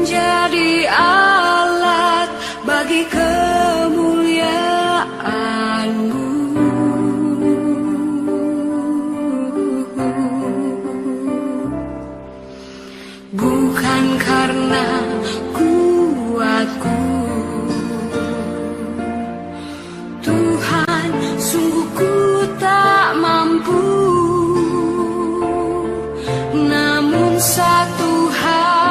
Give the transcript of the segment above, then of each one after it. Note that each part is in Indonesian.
menjadi alat bagi kemuliaan-Mu. Bukan karena kuatku, Tuhan, sungguh ku tak mampu. Namun satu hal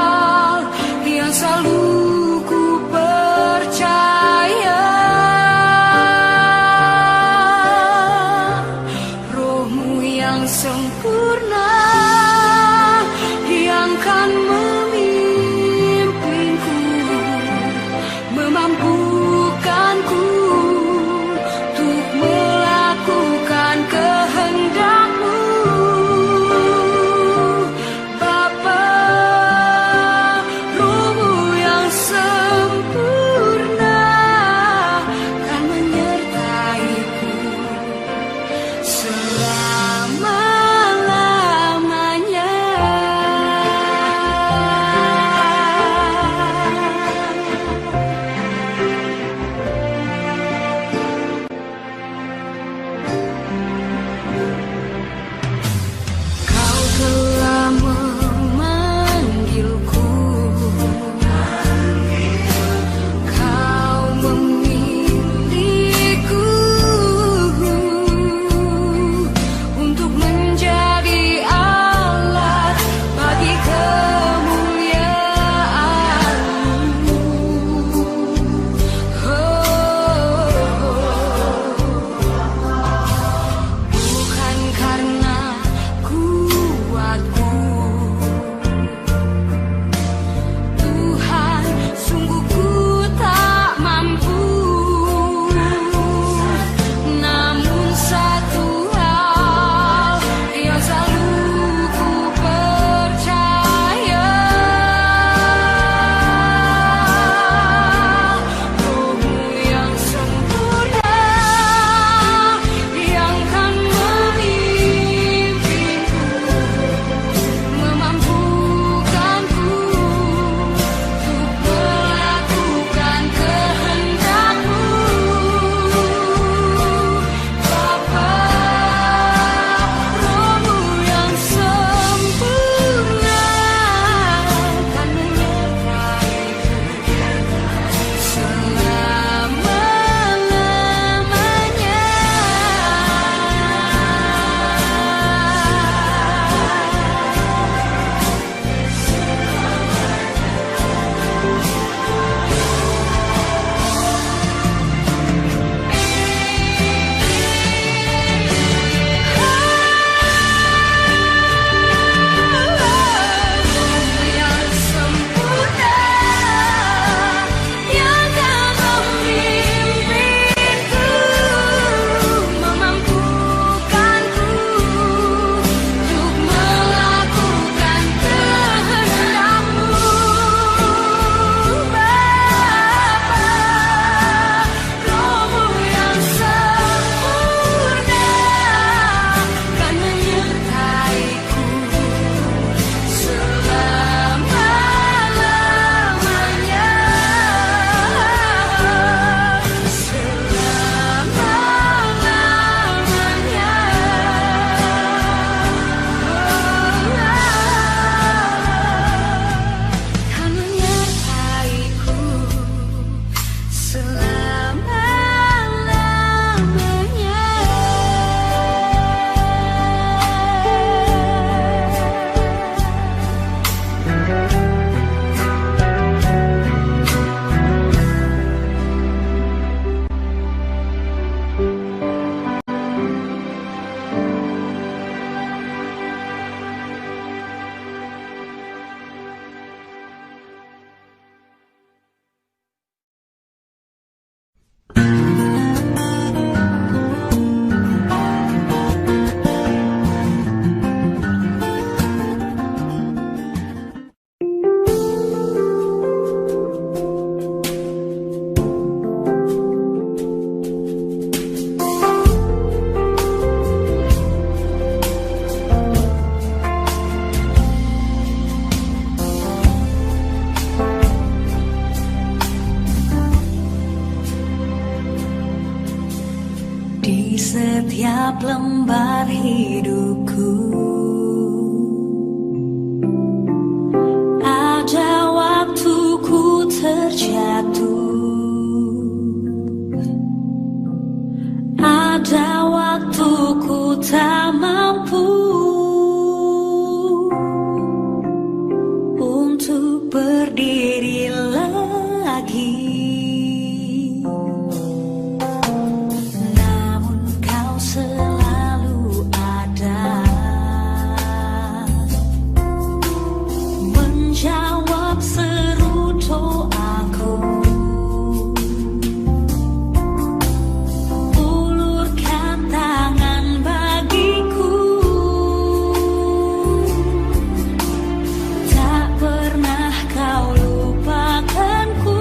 yang selalu ku percaya, Roh-Mu yang sempurna yang kan memimpinku setiap lembar hidupku. Ada waktu ku terjatuh, ada waktu ku tak mampu untuk berdiri lagi. Namun kau selalu ada, menjawab seru doaku. Ulurkan tangan bagiku, tak pernah kau lupakanku.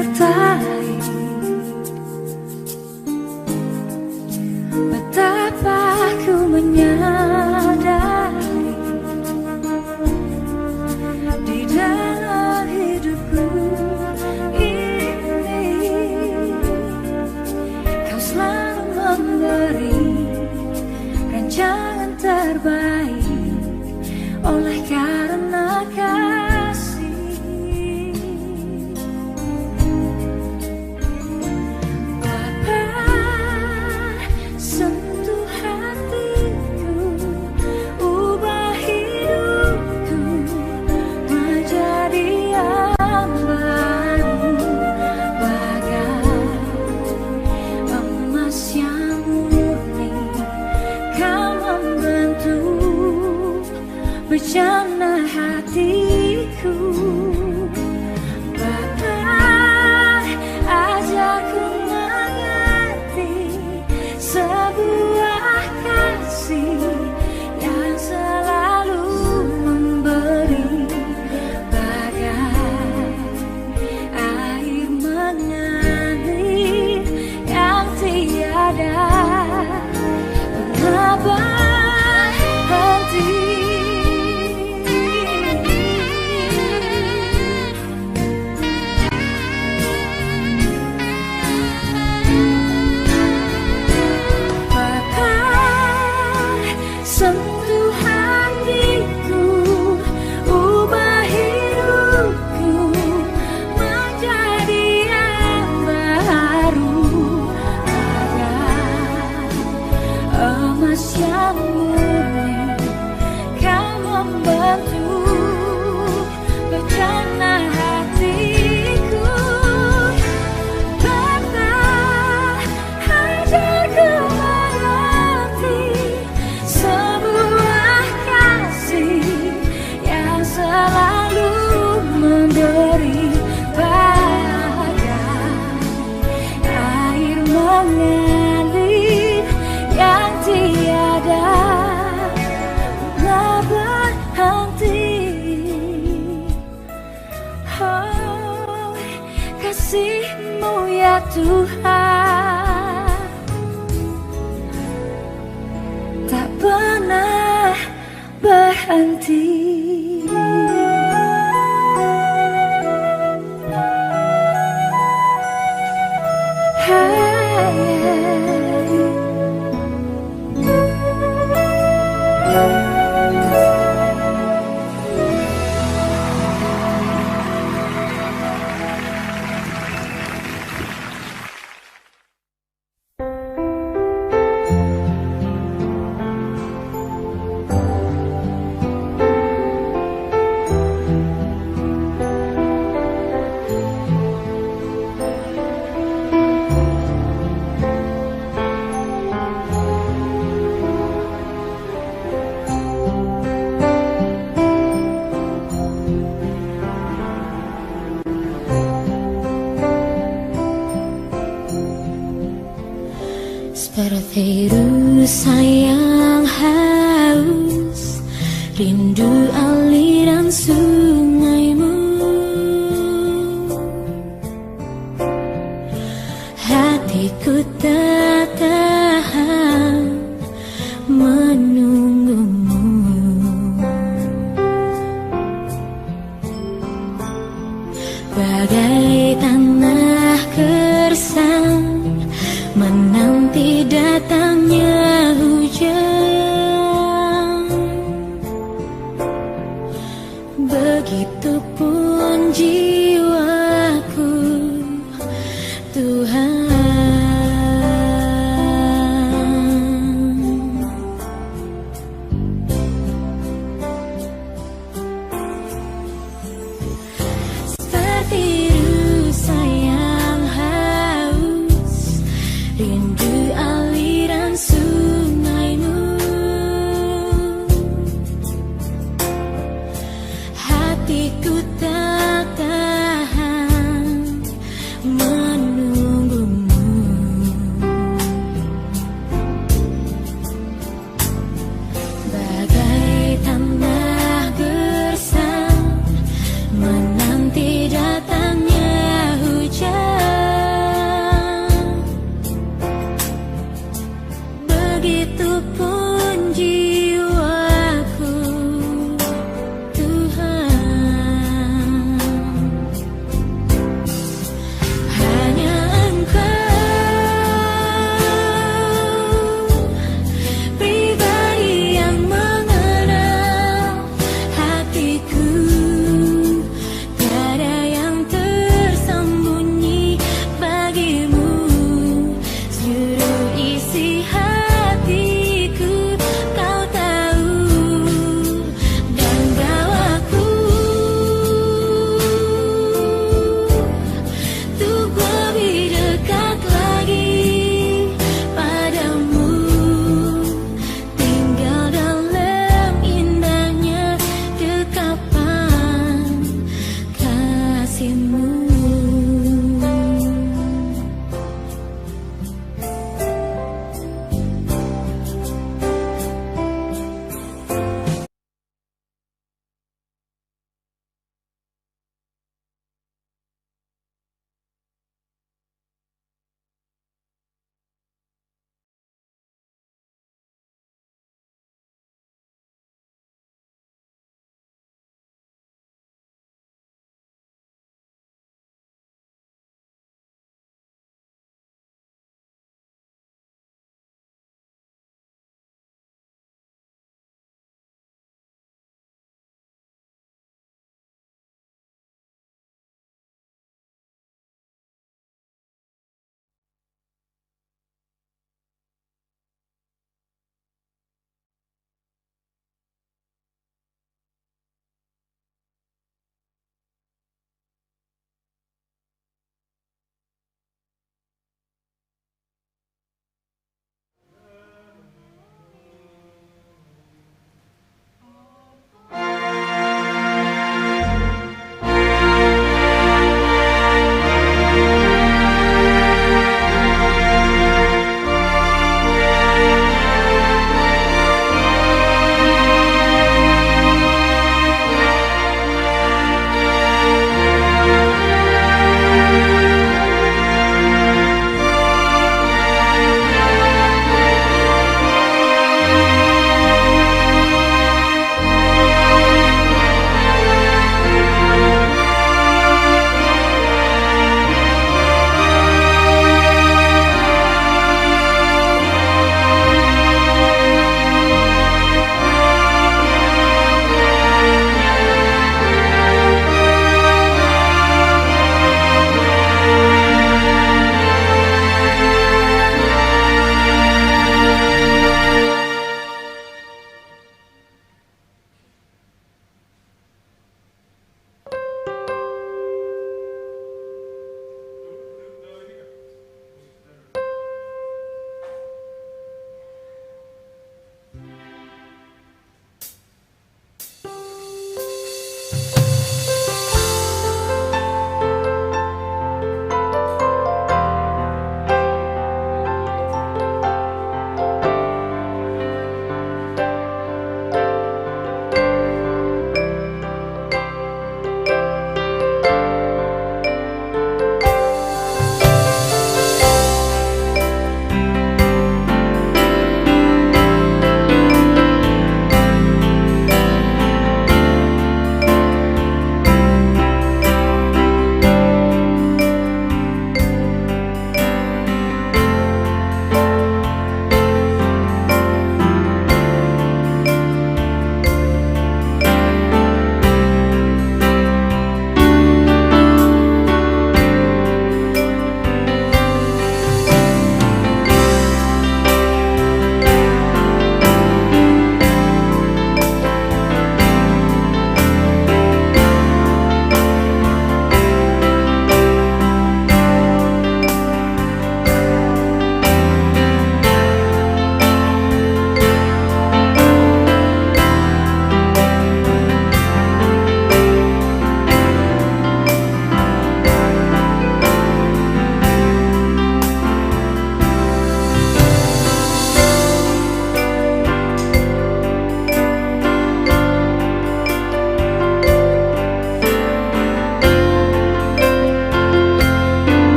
menyertai. Betapa ku menyadari di dalam hidupku ini kau selalu memberi rancangan terbaik oleh karena kasih. Bapa, sentuh hatiku, ubah hidupku menjadi yang baru, bagai emas yang murni. Kau membentuk bercana hatiku. Bapa, ajarku mengerti sebuah kasih yang selalu memberi, bagai air mengalir yang tiada pernah berhenti. Bapa, sentuh hatiku, ubah hidupku menjadi yang baru, bagai emas yang murni. Kau membentuk rencana hatiku. Bapa, ajarku mengerti sebuah kasih yang selalu memberi, bagai air mengalir yang tiada pernah berhenti. Oh, kasih-Mu ya Tuhan tak pernah berhenti. Seperti rusa yang haus, rindu aliran sungai-Mu. Hatiku tak tahan menunggu-Mu. Bagai tanah gersang menanti datangnya hujan, begitupun jiwaku, Tuhan. Seperti rusa yang haus, rindu aliran sungai-Mu. Hatiku tak tahan menunggu-Mu. Bagai tanah gersang menanti datangnya hujan,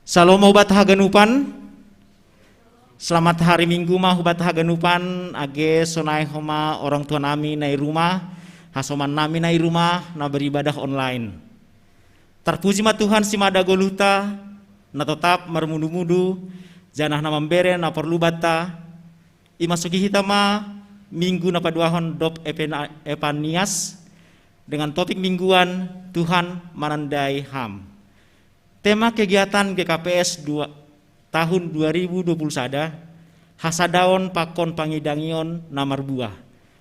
Salam hubat haganupan. Selamat hari Minggu mah hubat haganupan age sonai homa orang tua nami nai rumah, hasoman nami nai rumah na beribadah online. Terpuji ma Tuhan si mada goluta na tetap marmudu-mudu janah na membere na perlu bata. Imasuki hitama minggu na paduahon dop Epanias dengan topik mingguan Tuhan menandai HAM. Tema kegiatan GKPS tahun 2021 Hasadaon Pakon Pangidangion Namar Buah.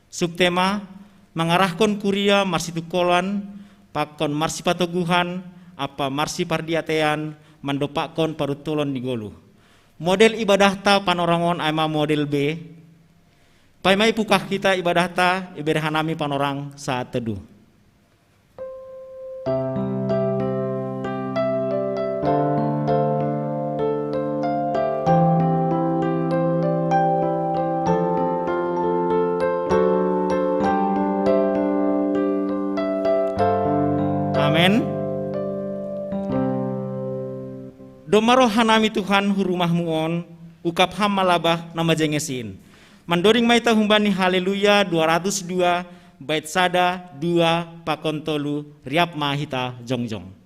Subtema mengarahkan kuria marsitukolan Pakon Marsipatoguhan apa Marsi Pardiatean mandopakon parutulon di Golu. Model ibadah ta panorangon ama model B. Paimai pukah kita ibadah ta iberhanami panorang saat teduh. Amin. Domaro hanami Tuhan hurumah muon ukap ham malabah nama jengesin. Mandoring maita humbani haleluya 202 bait sada 2 pakontolu riap mahita jongjong.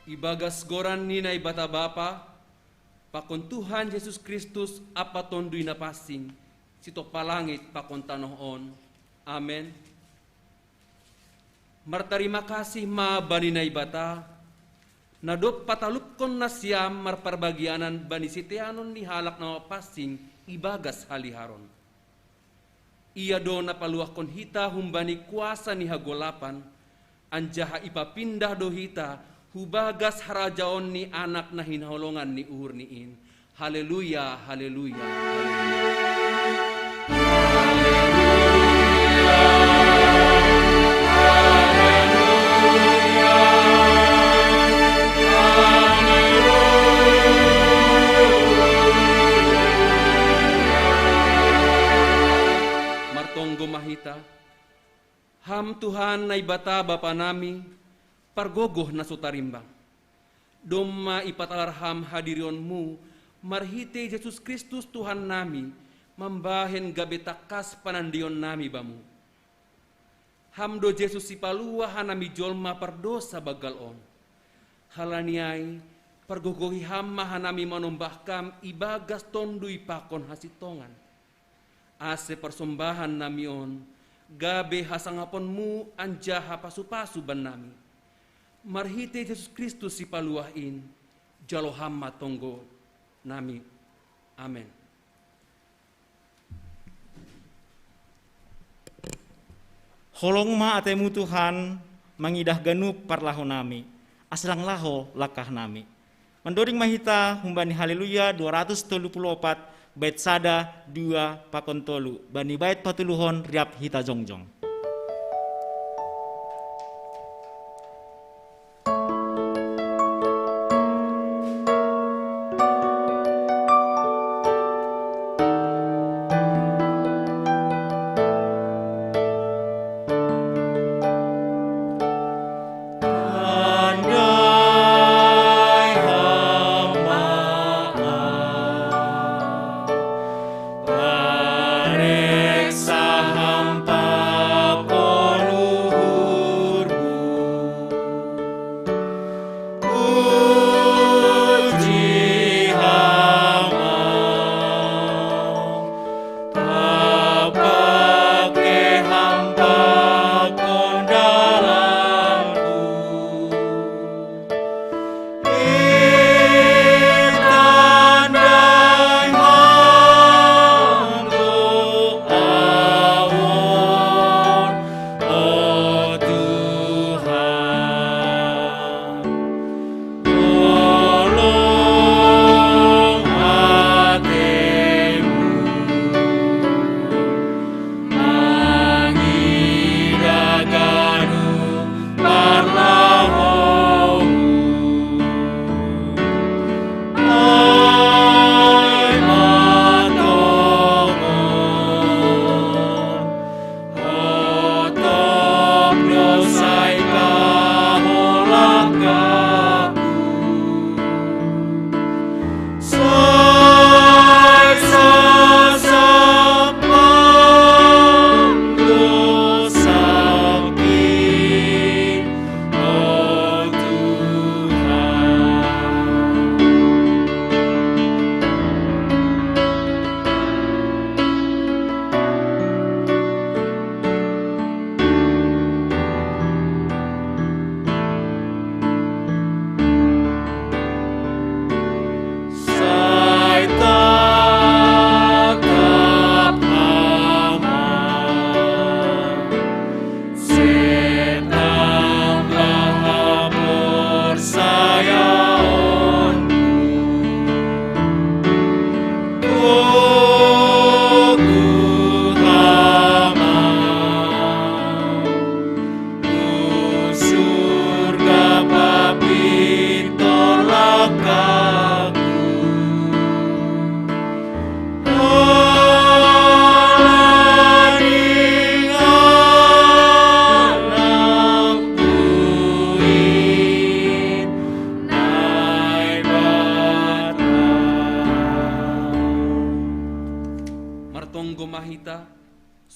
Ibagas goran ninay bata bapa, pakon Tuhan Yesus Kristus apa tonduy na pasing, sito palangit pakon tanoon. Amen. Martarima kasih ma baninay bata, nadop patalupkon na siyam marparbagianan bani sitianon ni halak na pasing ibagas haliharon. Iya do napaluak kon hita humbani kuasa ni hagolapan, anjaha ipapindah do hita, hubagas harajaon ni anak na hinahulungan ni uhur niin. Haleluya, haleluya, Martonggo mahita, ham Tuhan na ibata bapa nami, pargogoh na sutarimbang. Doma ipatalarham hadirionmu, marhite Yesus Kristus Tuhan nami, mambahen gabetakas panandion nami bamu. Hamdo Yesus ipalua hanami jolma pardosa bagalon. Halaniai Pergogohi hamma hanami manombahkam ibagas tondui pakon hasitongan. Ase persembahan namion, gabe hasangaponmu anjaha pasu-pasu ban nami. Marhite Yesus Kristus si paluahin, jalo hamma tonggo nami. Amen. Holong ma atemu Tuhan, mangidah ganup parlaho nami, aslang laho lakah nami. Mendoring mahita humbani haleluya 234 bait sada 2 pakon tolu, bani bait patuluhon riap hita jongjong.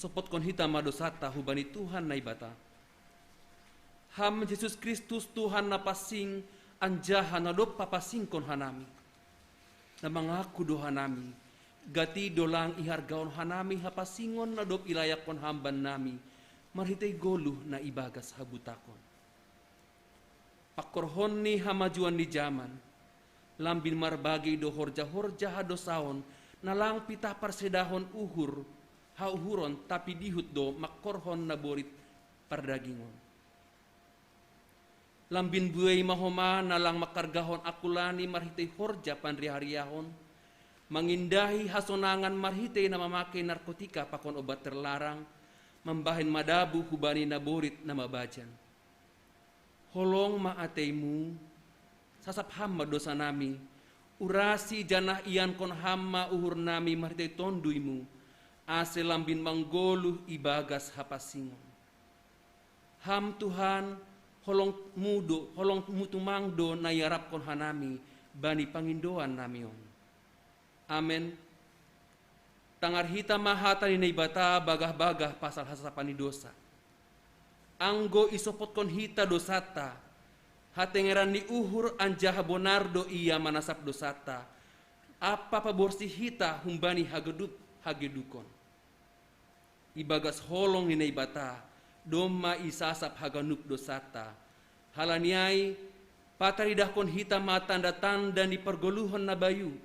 sopot kon hita madosata hubani Tuhan na ibata. Ham Yesus Kristus Tuhan na pasing anjaha na do papasing kon hanami. Na mangaku do hanami, gati dolang ihargaon hanami hapasingon na do ilayak kon hamban nami, marhitay goluh na ibagas habutakon. Pakorhon ni hamajuan ni jaman, lambin marbagi do horja-horja hadosaon, nalang pita parsedahon uhur, hauhuron tapi dihut do makorhon na borit pardagingon. Lambin buay mahoma nalang makargahon akulani marhitay horja panrihariahon, mangindahi hasonangan marhitay na mamakai narkotika pakon obat terlarang, mambahin madabu hubani na borit na mabajan. Holong maataymu, sasap hamma dosa nami, urasi janah iyan kon hamma uhur nami marhitay tonduymu, ase lambin manggoluh ibagas hapasingon. Ham Tuhan, holong mutumangdo na yarap kon hanami, bani pangindoan namion. Amen. Tangar hita mahata ni naibata bagah-bagah pasal hasapan ni dosa. Anggo isopot kon hita dosata, hatengeran ni uhur anjaha bonardo ia manasap dosata. Apa paborsi hita humbani hagedup hagedukon. Ibagas holong ni bata, doma isasap haganup dosata. Halaniai pataridahkon hita ma tanda-tanda ni pergoluhon na bayu.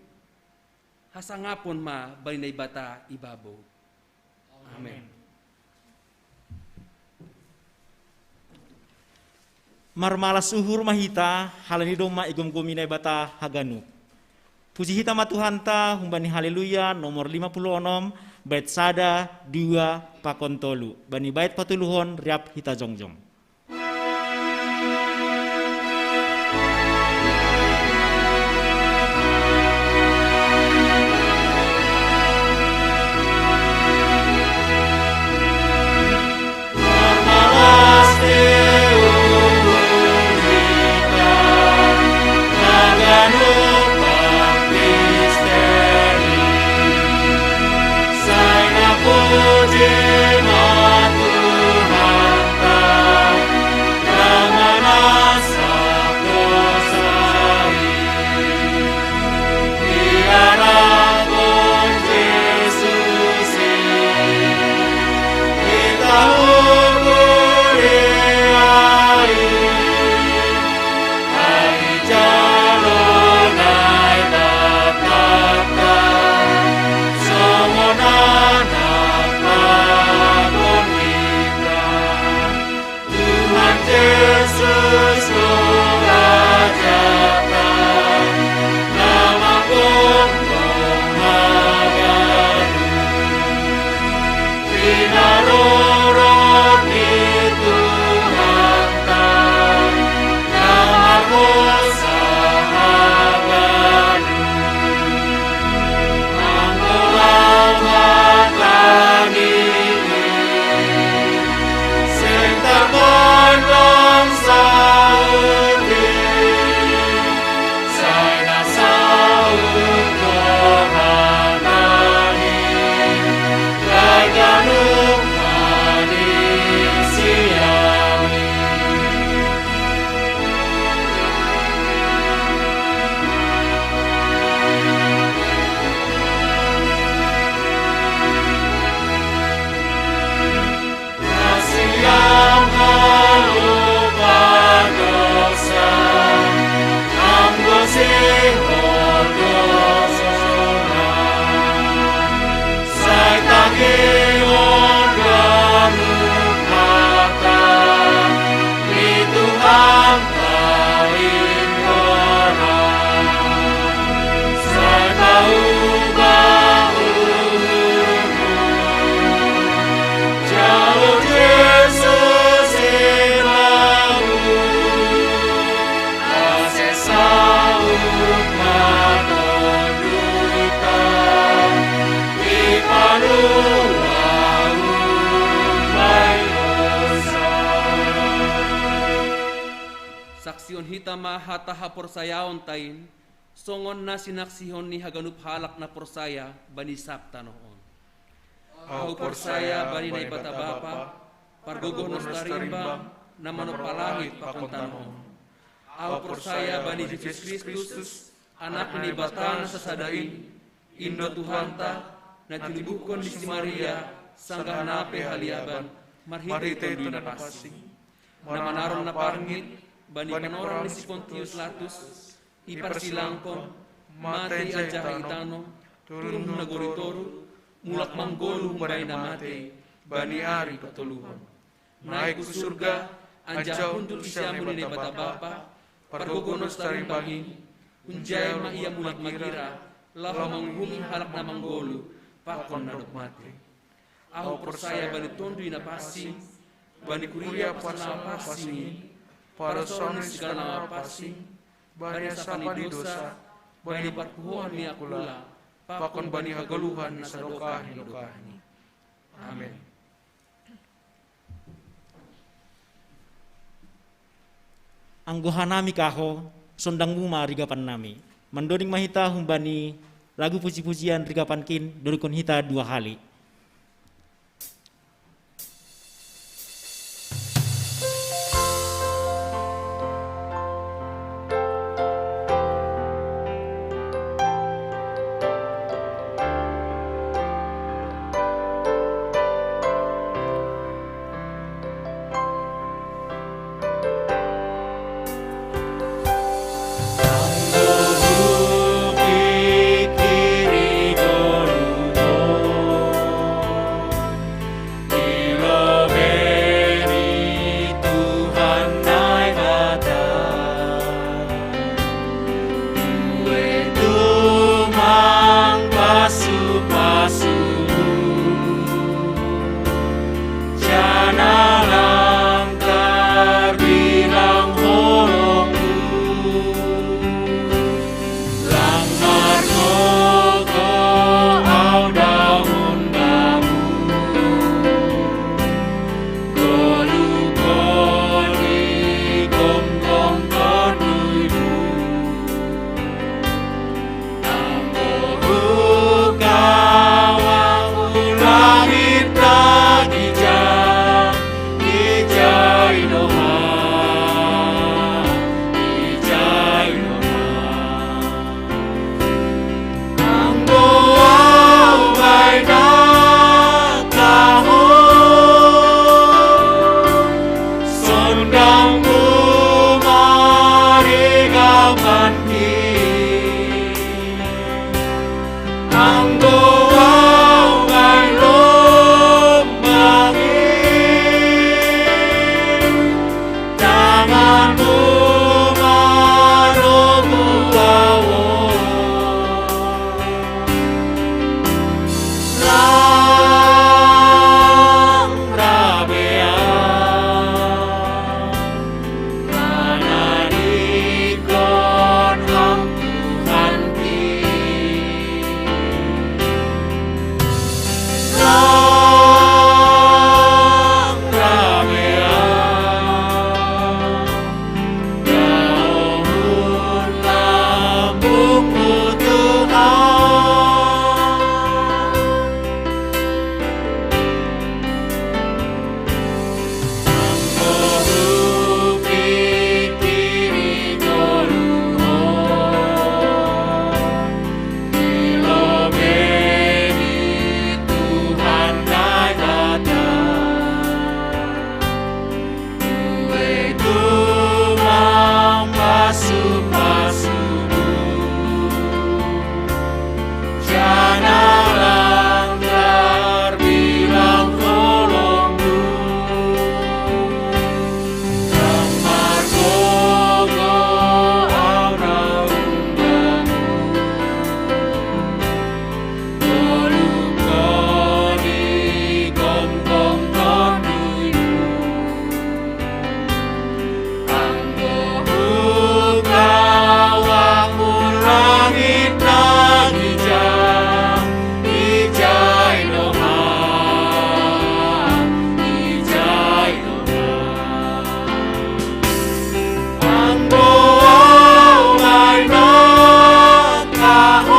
Hasangapon ma bainay bata ibabo. Amen. Marmalas uhur mahita halani doma igom gominay bata haganu. Puji hita matuhanta humbani haleluya nomor 56 bait sada 2 pakon tolu. Bani bait patuluhon riap hita jongjong. Saksion hita mahataha porsayaon tain, songon na sinaksihon ni haganup halak na porsaya bani sapta noon. Au porsaya bani na ibata bapa, pargogoh nos tarimbang, na manopalangit pakunta noon. Au porsaya bani Jesus Kristus, anak ni bata na sasadain, indo Tuhanta, na tinibukon ni si Maria, sangga nape haliaban, marhite ito na pasing. Na manaron na parngit, bani panoron ni si Pontius Latus, iparsilangkon, matay ajaha itano, turun na goritoru, mulak manggolu bay na matay, bani ari patuluhan. Naik ku surga, anja untuk isyamu ni bata-bapa, pargogonos tarimbangin, unjay ma iya mulak magira, laha manghumi halak na manggolu, pakon na dukmati. Aho persaya bani tondu na pasing, bani kuria pasang pasing, para sonis segala pasing, bani asapani dosa, bani parkuhan ni akula, pakon bani hagaluhan na sadokahni. Amin. Anggohan nami kaho, sondang muma rigapan nami. Mendoning mahita humbani lagu puji-pujian rigapan kin, dorikon hita 2 kali. langit nang hijau, hijai doa, hijai doa. Anggo ngai nak kau,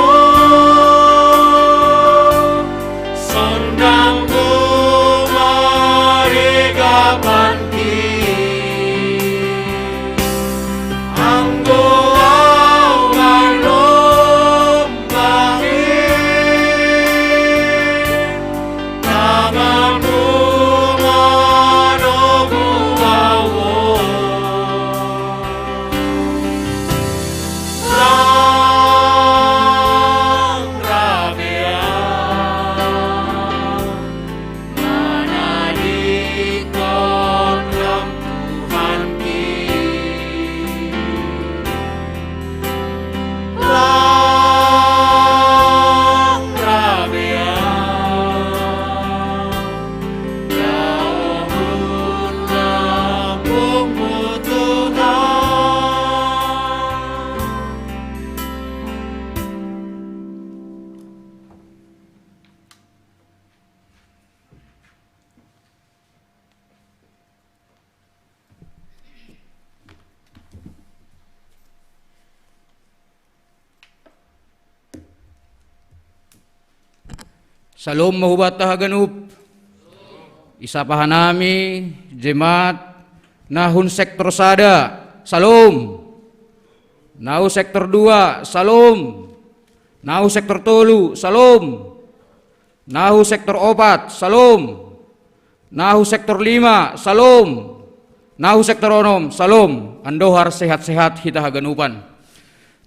sondang mari gapanki. Anggo ngai lombangi, tanganmu manogu awo. Lang rabia, mana dikon lam Tuhan ki. Lang rabia, jauhun kampungmu Tuhan. Salom mahubat tahaganub. Isapahanami jemaat nahun sektor sada. Salom. Nahu sektor 2. Salom. Nahu sektor 3. Salom. Nahu sektor 4. Salom. Nahu sektor 5. Salom. Nahu sektor 6. Salom. Andohar sehat-sehat hita haganupan.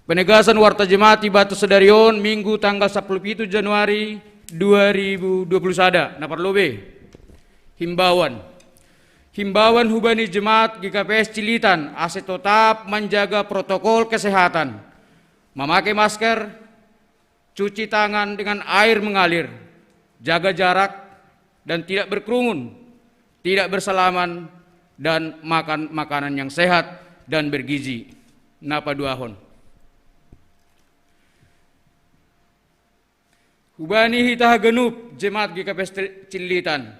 Penegasan warta jemaat Batu Sedarion Minggu tanggal 17 Januari 2021. Naparlobe. Himbauan hubani jemaat GKPS Cilitan ase tetap menjaga protokol kesehatan, memakai masker, cuci tangan dengan air mengalir, jaga jarak dan tidak berkerumun, tidak bersalaman dan makan makanan yang sehat dan bergizi. Napa duahon. Hubani hitah genup jemaat GKPS Cilitan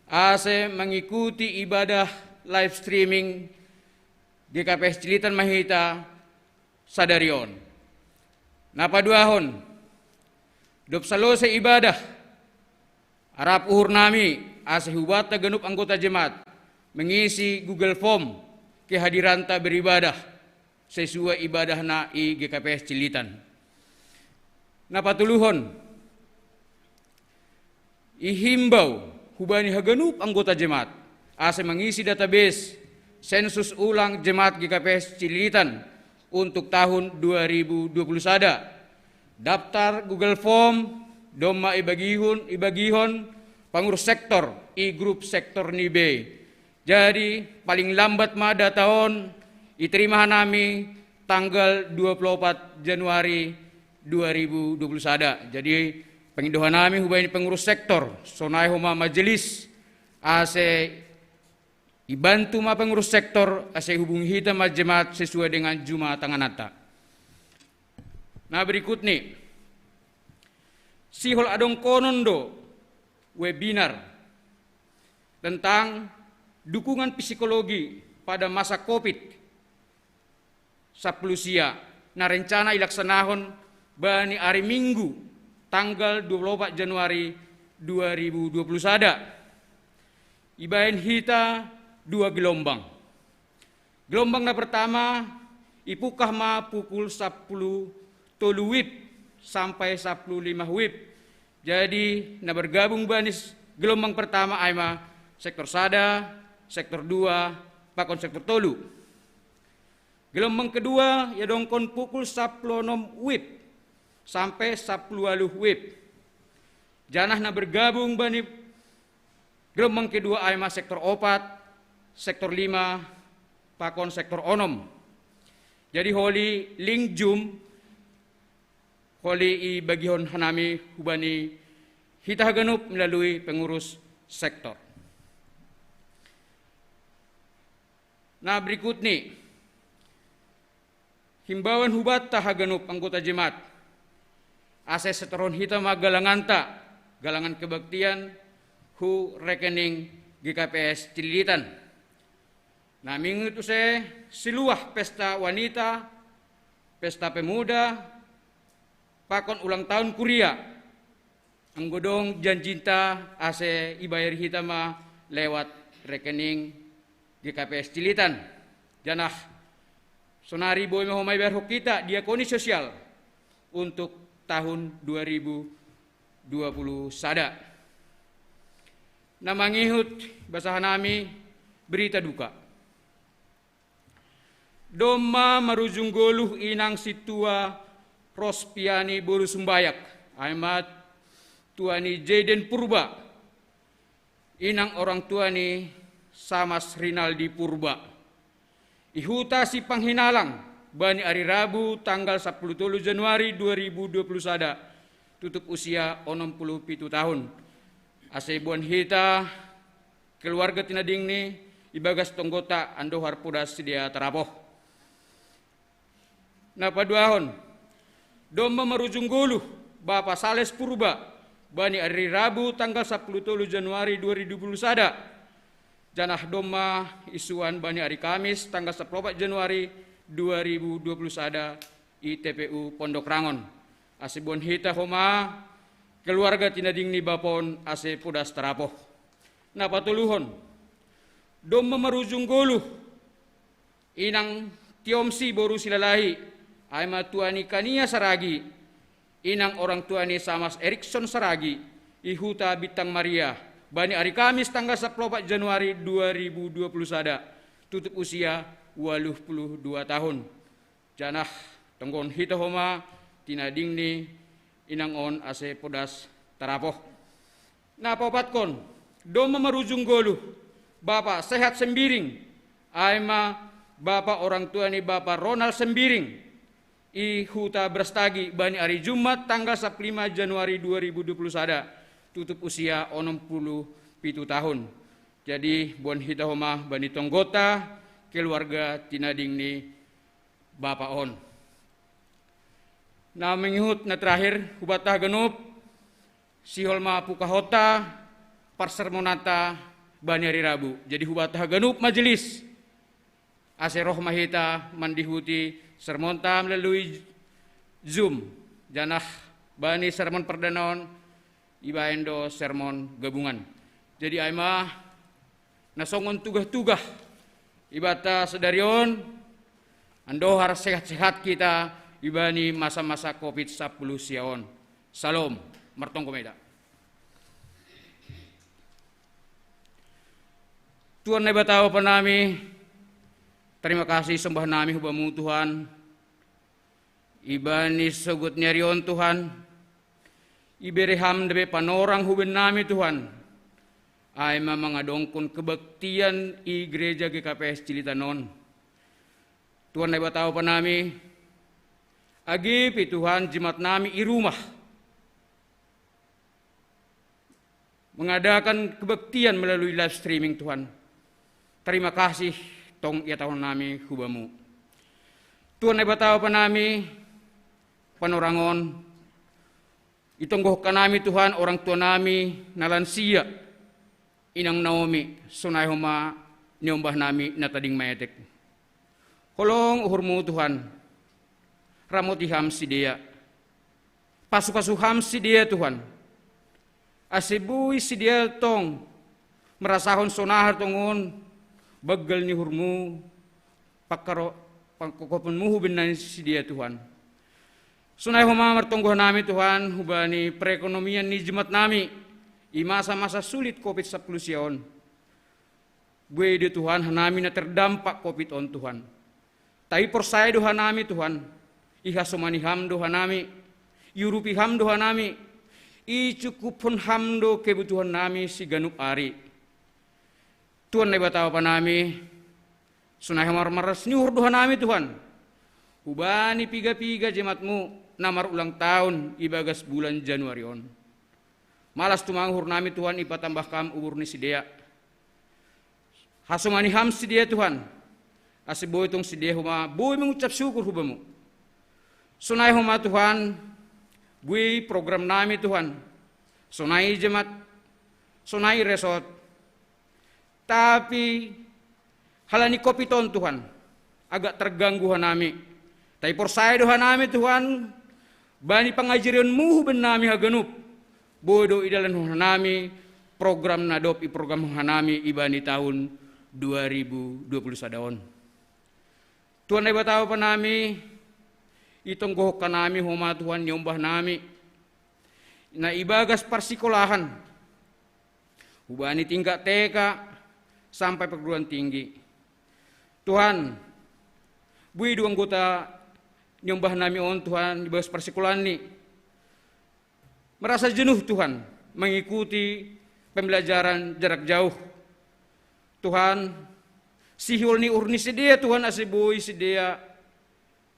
ase mengikuti ibadah live streaming GKPS Cilitan Mahita Sadarion. Napa duahon. Dop salose ibadah Arab uhur nami ase hubata genup anggota jemaat mengisi Google Form kehadiranta beribadah sesuai ibadah na i GKPS Cilitan. Napa tuluhon. Ihimbau hubani hagenup anggota jemaat ase mengisi database sensus ulang jemaat GKPS Cilitan untuk tahun 2021. Daftar Google Form doma ibagihon pengurus sektor i grup sektor nibe. Jadi paling lambat mada tahun iterima nami tanggal 24 Januari 2021. Jadi pengindohan nami hubani pengurus sektor sonai homa majelis ase ibantu ma pengurus sektor ase hubungi hita ma jemaat sesuai dengan juma tanganata. Nah berikut nih sihol adong konondo webinar tentang dukungan psikologi pada masa COVID saplusia. Nah rencana ilaksanahon bani hari Minggu tanggal 24 Januari 2021. Ibaen hita 2 gelombang. Gelombang na pertama ipukah ma pukul 10 tolu wib sampai 15 wib. Jadi na bergabung banis gelombang pertama ay ma sektor sada, sektor 2, pakon sektor tolu. Gelombang kedua ya dongkon pukul 10 wib sampai 10 wib. Janah na bergabung bani gelombang kedua ay ma sektor 4, sektor 5, pakon sektor 6. Jadi holi ling jum holi i bagihon hanami hubani hita haganup melalui pengurus sektor. Nah berikut nih himbauan hubat tahaganop anggota jemaat. Ase setoron hita magalanganta, galangan kebaktian hu rekening GKPS Cililitan. Naming itu siluah pesta wanita, pesta pemuda, pakon ulang tahun kuria. Anggodong janjinta ase ibayar hitama lewat rekening GKPS Cililitan. Janah sonari boy mahomay berhok kita diakoni sosial untuk tahun 2020 sada. Namangihut basahan nami berita duka. Doma marujung goluh inang situa Rospiani Bolu Sumbayak, Ahmad tuani Jaden Purba, inang orang tuani Samas Rinaldi Purba. Ihuta si panghinalang bani hari Rabu tanggal 10 Januari 2020 sada tutup usia 67 tahun. Asebuan hita keluarga tinading ni ibagas tonggota andohar pudas sedia terapoh. Napaduahon domba marujung guluh Bapak Sales Purba bani hari Rabu tanggal 10 Januari 2020 sada. Janah domba isuan bani hari Kamis tanggal 14 Januari 2020 sada i TPU Pondok Rangon. Asebuan hita homa keluarga tinading ni bapon ase pudas terapoh. Napatuluhon domba marujung goluh inang Tiomsi Boru Silalahi aima tuani Kania Saragi inang orang tuani Samas Erikson Saragi ihuta Bintang Maria bani hari Kamis tanggal 14 Januari 2020 sada tutup usia 82 tahun. Janah tenggon hita homa tinading ni inang on ase podas terapoh. Napapatkon doma marujung goluh Bapak Sehat Sembiring aima Bapak orang tua ni Bapak Ronald Sembiring i huta Brastagi bani hari Jumat tanggal 15 Januari 2020 sada tutup usia 67 tahun. Jadi buan hita homa bani tonggota keluarga tinading ni Bapak on. Na mengihut na terakhir hubatah genup siholma pukahota parsermonata bani hari Rabu. Jadi hubatah genup majelis ase roh mahita mandihuti sermonta melalui Zoom. Janah bani sermon perdanaon ibaendo sermon gabungan. Jadi aima nasongon tugah-tugah ibata sedarion andohar sehat-sehat kita ibani masa-masa COVID-10 siaon. Salam martong komeda. Tuhan na batawa pa nami, terima kasih sembah nami hubamu Tuhan. Ibani sugut nyarion Tuhan. Ibereham debe panorang huben nami Tuhan. Ay mamangadongkon kebaktian i gereja GKPS Cilitanon. Tuhan na batawa pa nami, agipi Tuhan jemaat nami i rumah. Mengadakan kebaktian melalui live streaming Tuhan. Terima kasih tong ia tahun nami hubamu. Tuhan na batawa pa nami panorangon. Itonggoh kanami Tuhan orang tua nami nalansia inang Naomi sunay huma niombah nami natading mayetek. Kolong uhurmu Tuhan ramotiham si dia pasu-pasuham si dia Tuhan asibui si dia tong merasahon sonahar tongon bagal ni hurmu pakaro pangkokopunmu hubinan si dia Tuhan. Sunay huma martonggoh nami Tuhan hubani perekonomian ni jemaat nami i masa-masa sulit COVID-10 siaon. Buede Tuhan hanami na terdampak COVID on Tuhan. Tai persaya doha nami Tuhan. Iha somani hamdo hanami. Yurupi hamdo hanami. I cukupun hamdo kebutuhan nami si ganup ari. Tuhan na batawa pa nami. Sunay maras niur doha nami Tuhan. Hubani piga-piga jemaatmu namar ulang tahun ibagas bulan Januari on. Malas tumanghur nami Tuhan ipatambah kam ubur ni si dia. Hasumani ham si dia Tuhan. Asiboy tong si dia huma boy mengucap syukur hubamu. Sunai homa Tuhan, bui program nami Tuhan, sunai jemaat, sunai resort, tapi halani kopiton Tuhan, agak terganggu hanami. Tapi persaya doa nami Tuhan, bani pengajaranmu benami hagenup, bodoh idalan hanami, program nadop i program hanami ibani tahun 2020 sadaon. Tuhan ay bataw pa nami, itong gohok ka nami huma Tuhan nyombah nami, na ibagas parsikolahan, hubani tingkat TK sampai perguruan tinggi. Tuhan, bui dua anggota nyombah nami on Tuhan ibagas parsikolahan ni, merasa jenuh Tuhan mengikuti pembelajaran jarak jauh. Tuhan, sihul ni urni sedia Tuhan asibui sedia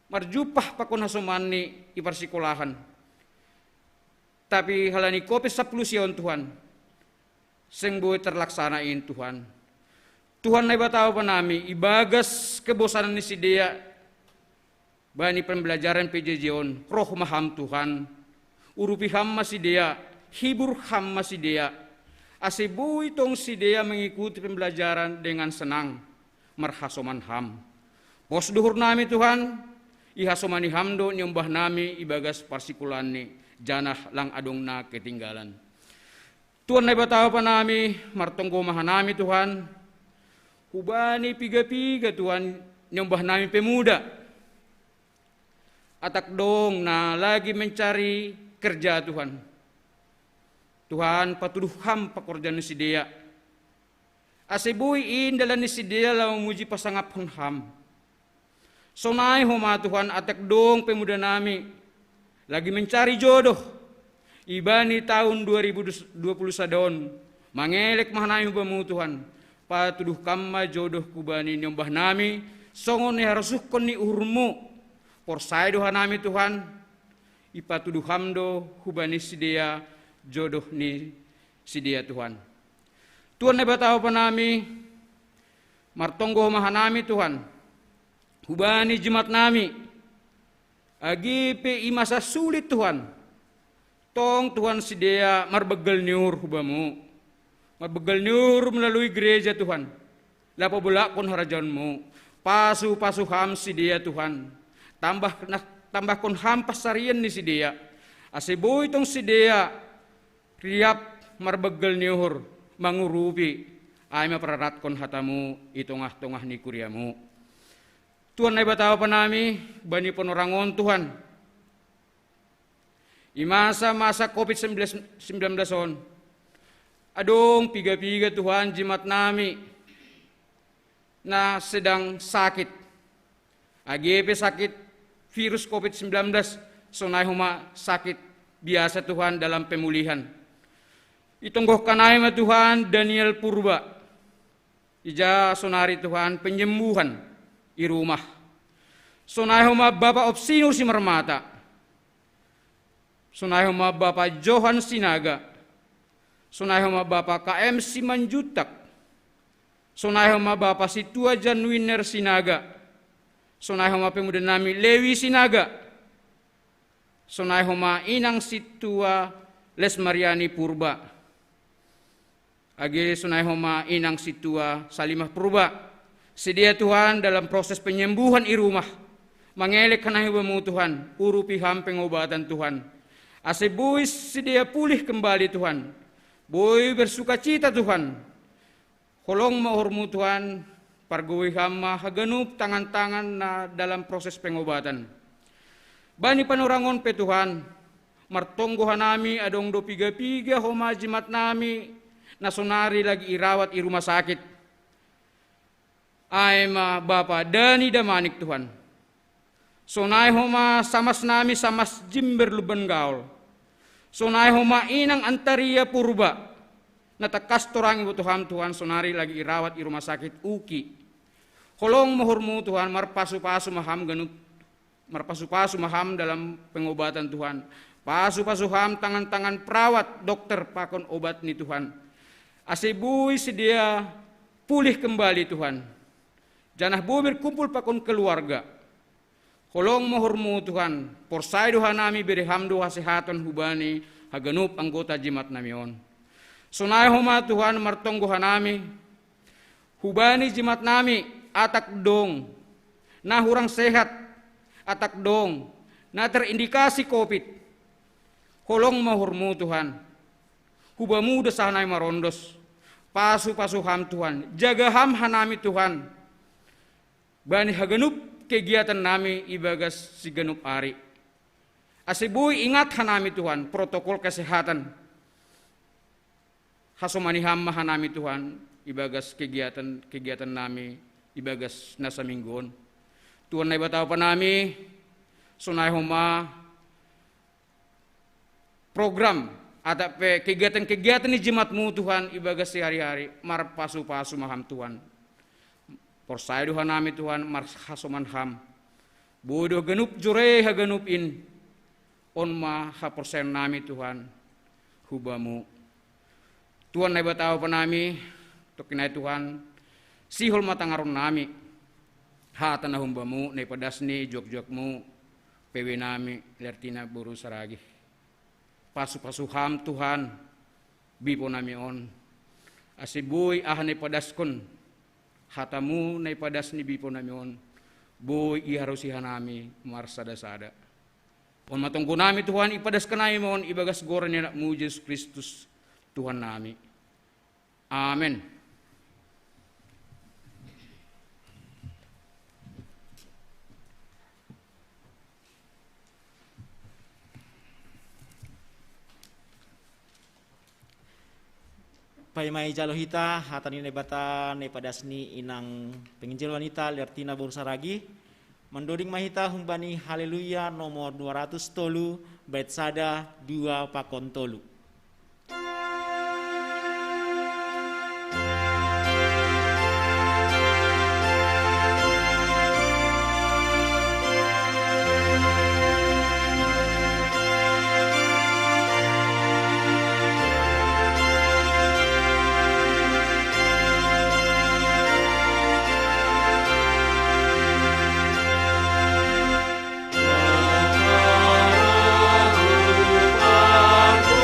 marjupah pakon hasomani iparsikolahan. Tapi halani kopi 10 sion Tuhan, sing boy terlaksanain Tuhan. Tuhan na ibataw pa nami, ibagas kebosanan ni sedia bani pembelajaran PJJ-on, roh maham Tuhan, urupi ham masidia, hibur ham masidia. Asibu itong si Dea mengikuti pembelajaran dengan senang, marhasoman ham. Pos duhur nami Tuhan, ihasomani hamdo nyombah nami ibagas parsikulani, janah lang adong na ketinggalan. Tuhan na ibataw pa nami, martonggo mahanami Tuhan, hubani piga-piga Tuhan nyombah nami pemuda. Atak dong na lagi mencari kerja Tuhan. Tuhan patuduh ham pekerjaan si dia. Asibui indalan ni si dia lawan muji pasangap ham. Sonai homa Tuhan atak dong pemuda nami lagi mencari jodoh. Ibani tahun 2020 sadon mangelek mahanami bamu Tuhan. Patuduh kamma jodoh kubani nyombah nami songon ni harusukon ni urmu. Porsai doha nami Tuhan. Ipatuduh hamdo hubani si dia jodoh ni si dia Tuhan. Tuhan na bataw pa nami, martonggo mahanami Tuhan, hubani jemaat nami, agipe imasa sulit Tuhan, tong Tuhan si dia marbegal niur hubamu, marbegal niur melalui gereja Tuhan, lapo bulakon harajanmu, pasu ham si dia Tuhan, tambah kon ham pasarian ni si dia, asiboy tong si dia, riap marbegal niuhur mangurupi ay mapararat kon hatamu itongah-tongah ni kuryamu. Tuhan na ibataw pa nami bani panorangon Tuhan. Imasa-masa COVID-19 on adong piga-piga Tuhan jimat nami na sedang sakit. Agepe sakit virus COVID-19 sonay huma sakit biasa Tuhan dalam pemulihan. Itonggoh kanay ma Tuhan Daniel Purba. Ija sonari Tuhan penyembuhan i rumah. Sonay huma Bapak Opsino si Marmata. Sonay huma Bapak Johan Sinaga. Sonay huma Bapak KM Simanjutak. Sonay huma Bapak Situa Janwiner Sinaga. Sonay huma pemuda nami Lewi Sinaga. Sonay huma Inang Situa Lesmariani Purba. Agi sunay homa Inang Situa Salimah Purba. Sedia Tuhan dalam proses penyembuhan i rumah. Mangelek kanahi bamu Tuhan. Urupi ham pengobatan Tuhan. Asebuis sedia pulih kembali Tuhan. Boy bersuka cita Tuhan. Holong mahormu Tuhan. Pargui hama haganup tangan-tangan na dalam proses pengobatan. Bani panurangon pe Tuhan. Martonggohan nami adong do piga-piga homa jimat nami. Nasonari lagi irawat i rumah sakit. Ay ma Bapa Dani Damanik Tuhan. Sonay homa samas nami samas Jimber Luban Gaul. Sonay homa Inang Antaria Purba. Natakas torang ibu Tuhan sonari lagi irawat i rumah sakit Uki. Holong mohormu Tuhan marpasu-pasu maham ganut. Marpasu-pasu maham dalam pengobatan Tuhan. Pasu-pasu ham tangan-tangan perawat dokter pakon obat ni Tuhan. Asibui sedia pulih kembali Tuhan. Janah bumi berkumpul pakon keluarga. Holong mohormu Tuhan, porsai doha nami beri hamdu hasehatan hubani haganup anggota jimat namion. Sunai homa Tuhan martonggo hanami, hubani jimat nami atak dong, na hurang sehat atak dong, na terindikasi COVID. Holong mohormu Tuhan, hubamu desahnai marondos, pasu ham Tuhan, jaga ham hanami Tuhan, bani haganup kegiatan nami ibagas si genuk ari. Asibui ingat hanami Tuhan protokol kesehatan. Hasomaniham hanami Tuhan ibagas kegiatan nami ibagas nasa mingguon. Tuhan na ibataw pa nami sunay homa program at kegiatan ni jimatmu Tuhan ibagas si hari-hari marpasu-pasu maham Tuhan. Porsai doha nami Tuhan marhasoman ham. Bodoh genup jure hagenup in. On ma haporsen nami Tuhan hubamu. Tuhan na ibataw pa nami tokinay Tuhan sihol matangaron nami. Hata na humbamu na ipadas ni jok-jokmu pewe nami lertina buru saragi. Pasu-pasu ham Tuhan bipo nami on. Asibuy ahan ipadas kon. Hatamu na ipadas ni bipo namion, boy iharusihan nami marsada-sada. On matungko nami Tuhan ipadas ka nami mon ibagas goran niya mu Jesus Kristus Tuhan nami. Amen. Paimai jalohita hatani nebata nepadasni inang penginjil wanita lertina bursaragi mendoding mahita humbani haleluya nomor 200 tolu bait sada 2 pakon tolu. Aku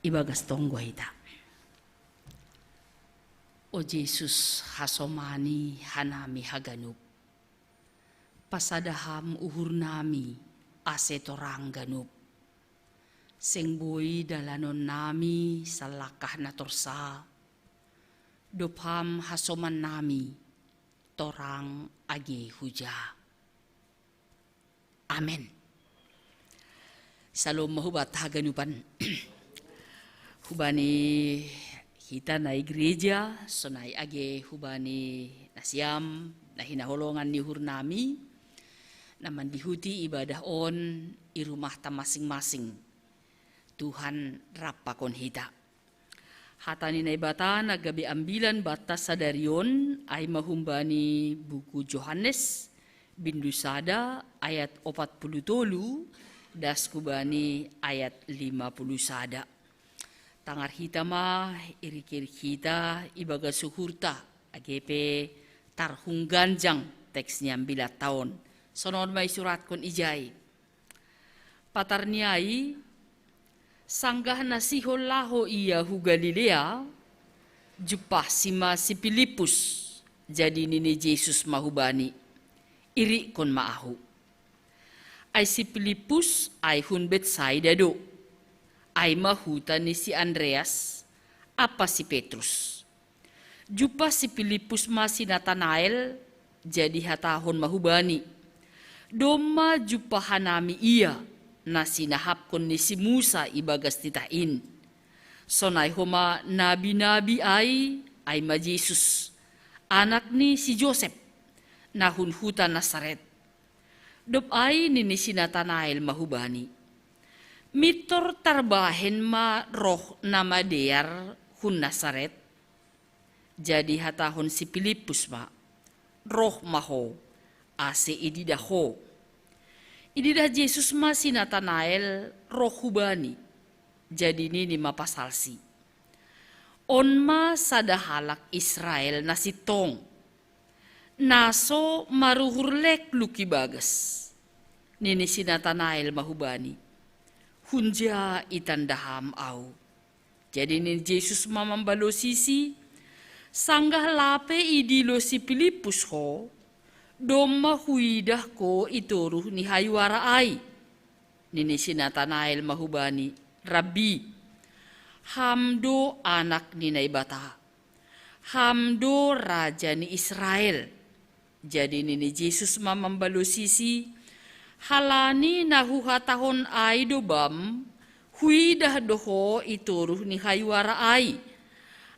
ibagas tonggo hita. O Jesus hasomani hanami haganup. Pasadaham uhur nami ase torang ganup. Seng boy dalanon nami salakah na torsa. Dopham hasoman nami torang age huja. Amen. Salom mahubat haganupan. Hubani kita na gereja, sonai age hubani nasiam, na hinaholongan ni hurnami, naman dihuti ibadah on irumah ta masing-masing. Tuhan rapakon hita. Hatani na ibata nagabi ambilan batas sadarion ay mahumbani buku Yohanes bindusada ayat 40 das kubani ayat 50 sada. Tangar hita ma irikir hita ibaga suhurta agepe tarhung ganjang teksnya 9 tahun. Sonon may surat kon ijay. Patarniai sanggah nasihol laho iya hu Galilea jupah sima si Filipus jadi nini Jesus mahubani iri kon maahu. Ay si Filipus ay hun Betsaida do. Ay mahuta ni si Andreas, apa si Petrus. Jupa si Filipus masih Nathanael, jadi hatahon mahubani. Doma jupa hanami iya, na sinahapkon ni si Musa ibagas titain. Sonay homa nabi-nabi ay ma Jesus, anak ni si Joseph, nahunhuta Nazaret. Dop ay ni si Nathanael mahubani. Mitor tarbahen ma roh nama dear hun Nazaret. Jadi hatahon si Filipus ma roh maho ase ididaho. Ididah Jesus ma si Nathanael roh hubani. Jadi nini mapasalsi. On ma sadahalak Israel nasitong. Naso maruhurlek luki bagas. Nini si Nathanael mahubani. Hunja itandaham au. Jadi ni Jesus mamambalo sisi sanggah lape idilo si Filipus ho doma huidah ko itoruh ni haywara ai. Nini si Nathanael mahubani, Rabbi, hamdo anak ni naibata, hamdo raja ni Israel. Jadi nini Jesus mamambalo sisi halani nahuhatahon ay dobam, huidah doho ituruh ni haywara ay.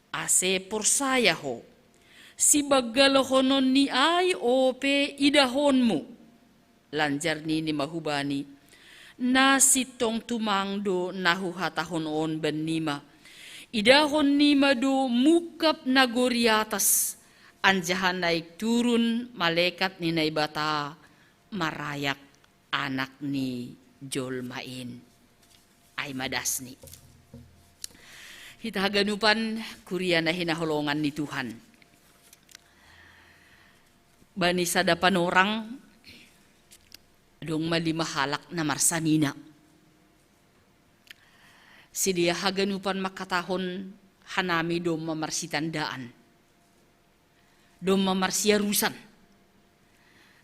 Ase porsaya ho, si bagalohonon ni ay ope idahonmu. Lanjar ni mahubani, na sitong tumangdo nahuhatahon on benima. Idahon nima do mukap nagoriatas, anjahan naik turun malaikat ni naibata, marayak anak ni Jolmain ay madasni. Hita haganupan kuriya na hinaholongan ni Tuhan. Bani sadapan orang dong malimahalak na marsanina. Sidia haganupan makatahon hanami dong mamarsitandaan. Dong mamarsiarusan.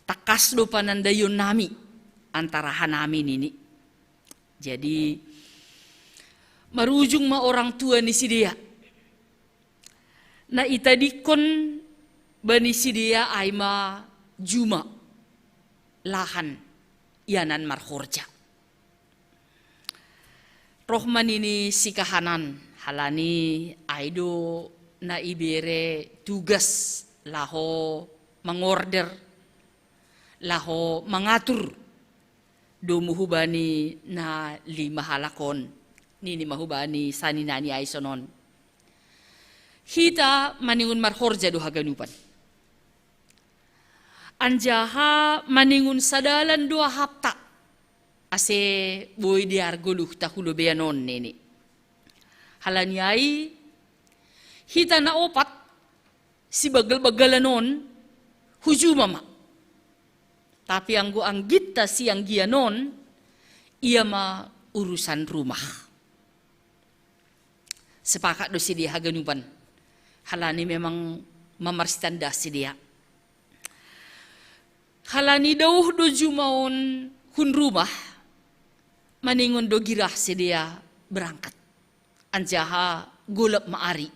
Takas do panandayon nami. Antara hanamin ini. Jadi marujung ma orang tua ni si dia. Na itadikon bani si dia ay ma juma lahan yanan marhorja. Rohman ini si kahanan halani aido na ibere tugas laho mengorder laho mengatur do muhubani na 5 halakon nini mahubani saninani ay sonon. Hita maningun marhorja do haganupan. Anjaha maningun sadalan 2 hapta. Ase boy diar goluh tahulo beanon nini. Halanyai hita na 4 si bagal-bagalanon hujumama. Tapi ang anggita siyang gianon, iya ma urusan rumah. Sepakat do si dia haganupan. Halani memang mamarsitan da si dia. Halani dauh do jumaon hun rumah. Maningon do girah si dia berangkat. Anjaha golap maari.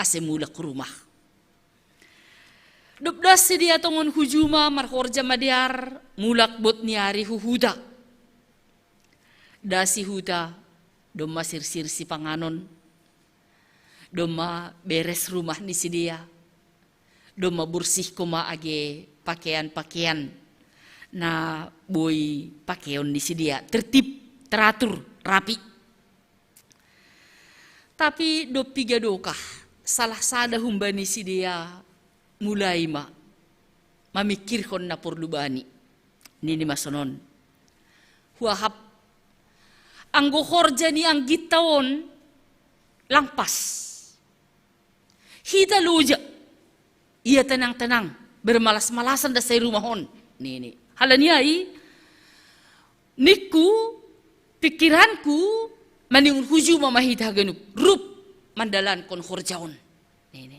Ase mulak rumah. Dubdas si dia tongon hujuma marhorja madiar. Mulak bot niari huhuda. Dasi huda. Doma sirsir si panganon. Doma beres rumah ni si dia. Doma bersih kuma age pakaian-pakaian. Na boy pakaian ni si dia. Tertib, teratur, rapi. Tapi do piga dokah. Salah sada humbani si dia mulai mamikirkon na porlubani. Nini masonon. Huahap. Anggo horja ni ang gitawon langpas. Hita luja. Ia tenang-tenang. Bermalas-malasan da say rumahon. Nini. Halaniai. Niku. Pikiranku. Maningun huju mamahita ganup. Rup. Mandalan kon horjaon. Nini.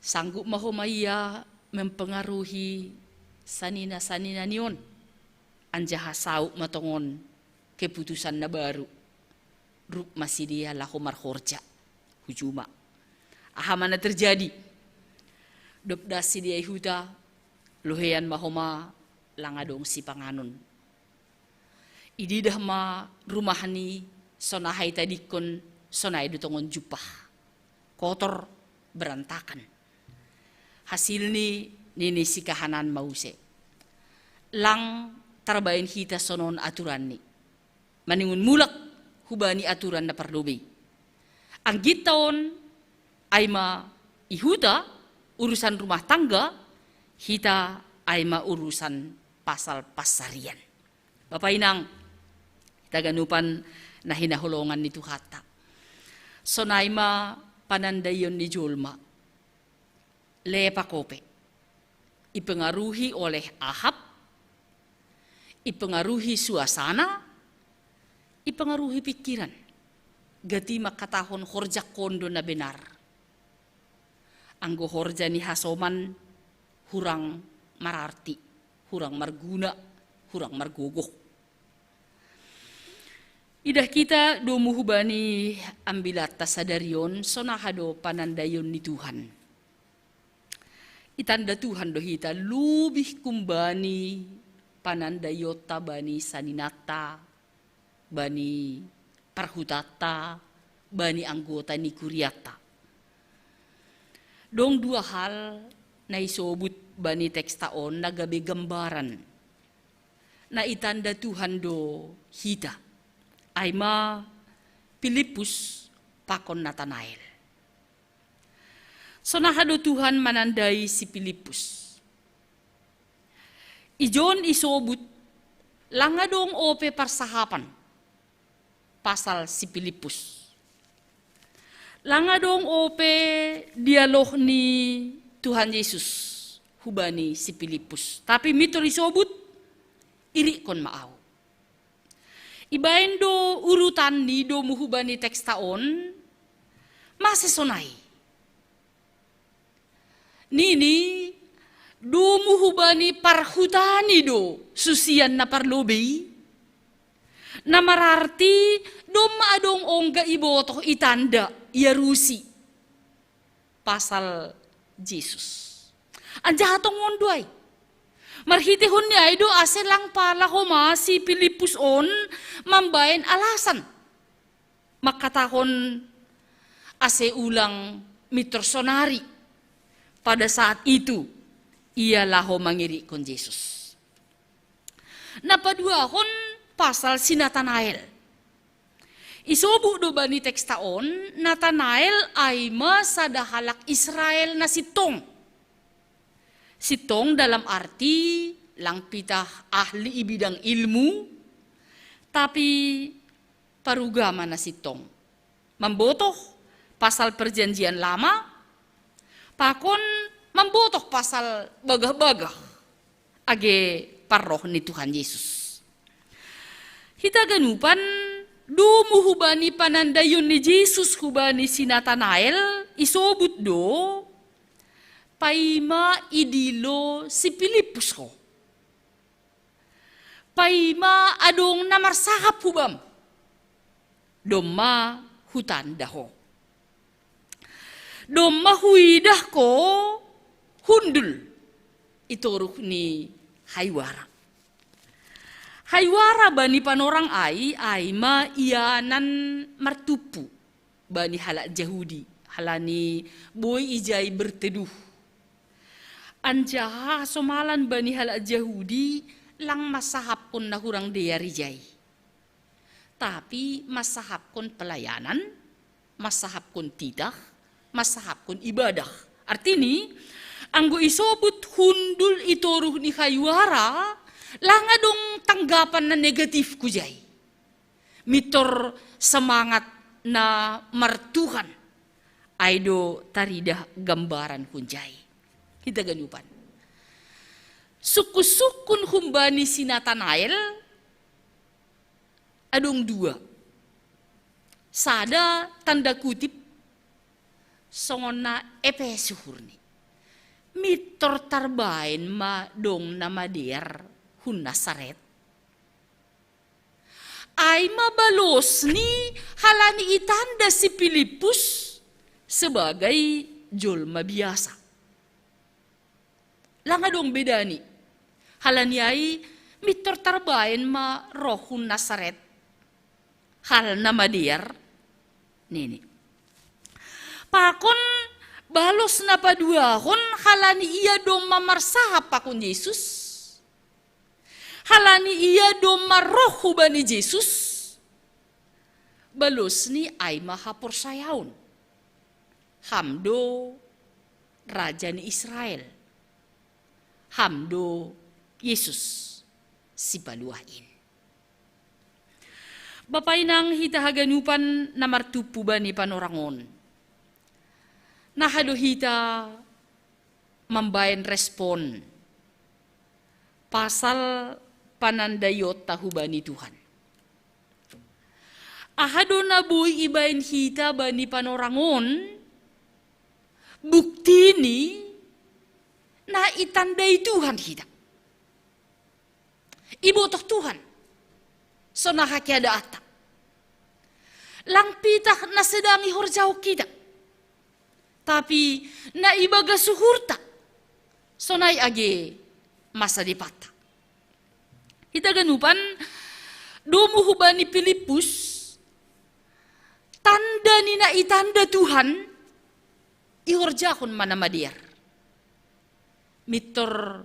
Sanggup mahomaya mempengaruhi sanina-sanina nion. Anjaha sauk matongon keputusan na baru. Rup masih dia lahomar horja. Hujuma. Aha mana terjadi. Dopdasi dia ihuda. Lohean mahoma langadong si panganon. Ididah ma rumahani sonahay tadikon sonay dutongon jupah. Kotor berantakan. Hasil ni nini si kahanan mause. Lang tarbayin hita sonon aturan ni. Maningun mulak hubani aturan na parlubi. Ang gitaon ay ihuda urusan rumah tangga, hita ay urusan pasal pasarian. Bapak Inang, taganupan na hinahulongan ni Tuhata. Sonayma panandayon ni Julma. Lepa kope. Ipengaruhi oleh Ahab, ipengaruhi suasana, ipengaruhi pikiran. Gati makatahon horja kondo na benar. Anggo horja ni hasoman hurang mararti, hurang marguna, hurang margogoh. Idah kita do muhubani ambilat tasadarion sonahado panandayon ni Tuhan. Itanda Tuhan do hita lubih kumbani panandayota bani saninata, bani parhutata, bani anggota ni kuriata. Dong dua hal na isobut bani tekstaon nagabe gambaran na itanda Tuhan do hita ay Pilipus pakon Natanael. So nahado Tuhan mananday si Pilipus. Ijon isobut langadong ope parsahapan pasal si Pilipus. Langadong ope dialog ni Tuhan Yesus hubani si Pilipus. Tapi mitor isobut iri kon maaw. Ibain do urutan ni do muhubani tekstaon masesonay. Nini do muhubani parhutani do susian na parlobi na mararti do maadong ongga ibotoh itanda iarusi pasal Jesus. Anjahatong ondoy. Marhitihon niya ay do ase lang pala homa si Pilipus on mambayan alasan. Makatahon ase ulang mitorsonari. Pada saat itu, ia laho mangiri kon Jesus. Napaduahon pasal si Natanael. Isobu do bani tekstaon, Natanael ay masadahalak Israel na sitong. Sitong dalam arti lang pitah ahli ibidang ilmu, tapi parugama na sitong. Mambotoh pasal perjanjian lama, pakon mambotoh pasal bagah-bagah age paroh ni Tuhan Yesus. Hita ganupan Dumu hubani panandayon ni Jesus hubani si Nathanael, isobut do, paima idilo si Pilipus ko. Paima adong namarsahap hubam. Doma hutanda ho. Doma huidah ko hundul. Ituruk ni haywara. Haywara bani panorang ay ma ianan martupu bani halak Yahudi. Halani boy ijay berteduh. Anjaha somalan bani halak Yahudi lang masahap kon na hurang deyarijay. Tapi masahap kon pelayanan, masahap kon tidah, masahap kon ibadah. Artini, anggo isobut hundul itoruh ni haywara, langa dong tanggapan na negatif ku jay. Mitor semangat na martuhan, aido taridah gambaran kunjay. Kita ganupan. Suku-sukun humbani si Nathanael, adong dua. Sada tanda kutip, songon na epesuhurni. Mitor tarbain ma dong nama der hun Nasaret. Ay mabalos ni halani itanda si Pilipus sebagai jolma biasa. Langa dong beda ni. Halani ay mitor tarbain ma rohun Nasaret. Hal nama der. Nini. Pakon balos na paduahon halani iya dong mamarsahap pakon Yesus. Halani iya dong marohu bani Yesus. Balos ni ay mahapor sayaon. Hamdo Raja ni Israel. Hamdo Yesus si paluain. Bapay nang hitahaganupan na martupu ba ni panorangon. Nahado hita mambayan respon. Pasal panandayot tahuba ni Tuhan. Ahado na buhay ibayin hita ba ni panorangon. Bukti ni na itanday Tuhan hita. Ibotok Tuhan. So nakakiada ata. Lang pitak na sedang ihorjaw kita. Tapi na ibaga suhurta. So nay age masa dipata. Kita ganupan dumuhuba ni Pilipus tanda ni na itanda Tuhan ihorjakon manamadiar. Mitor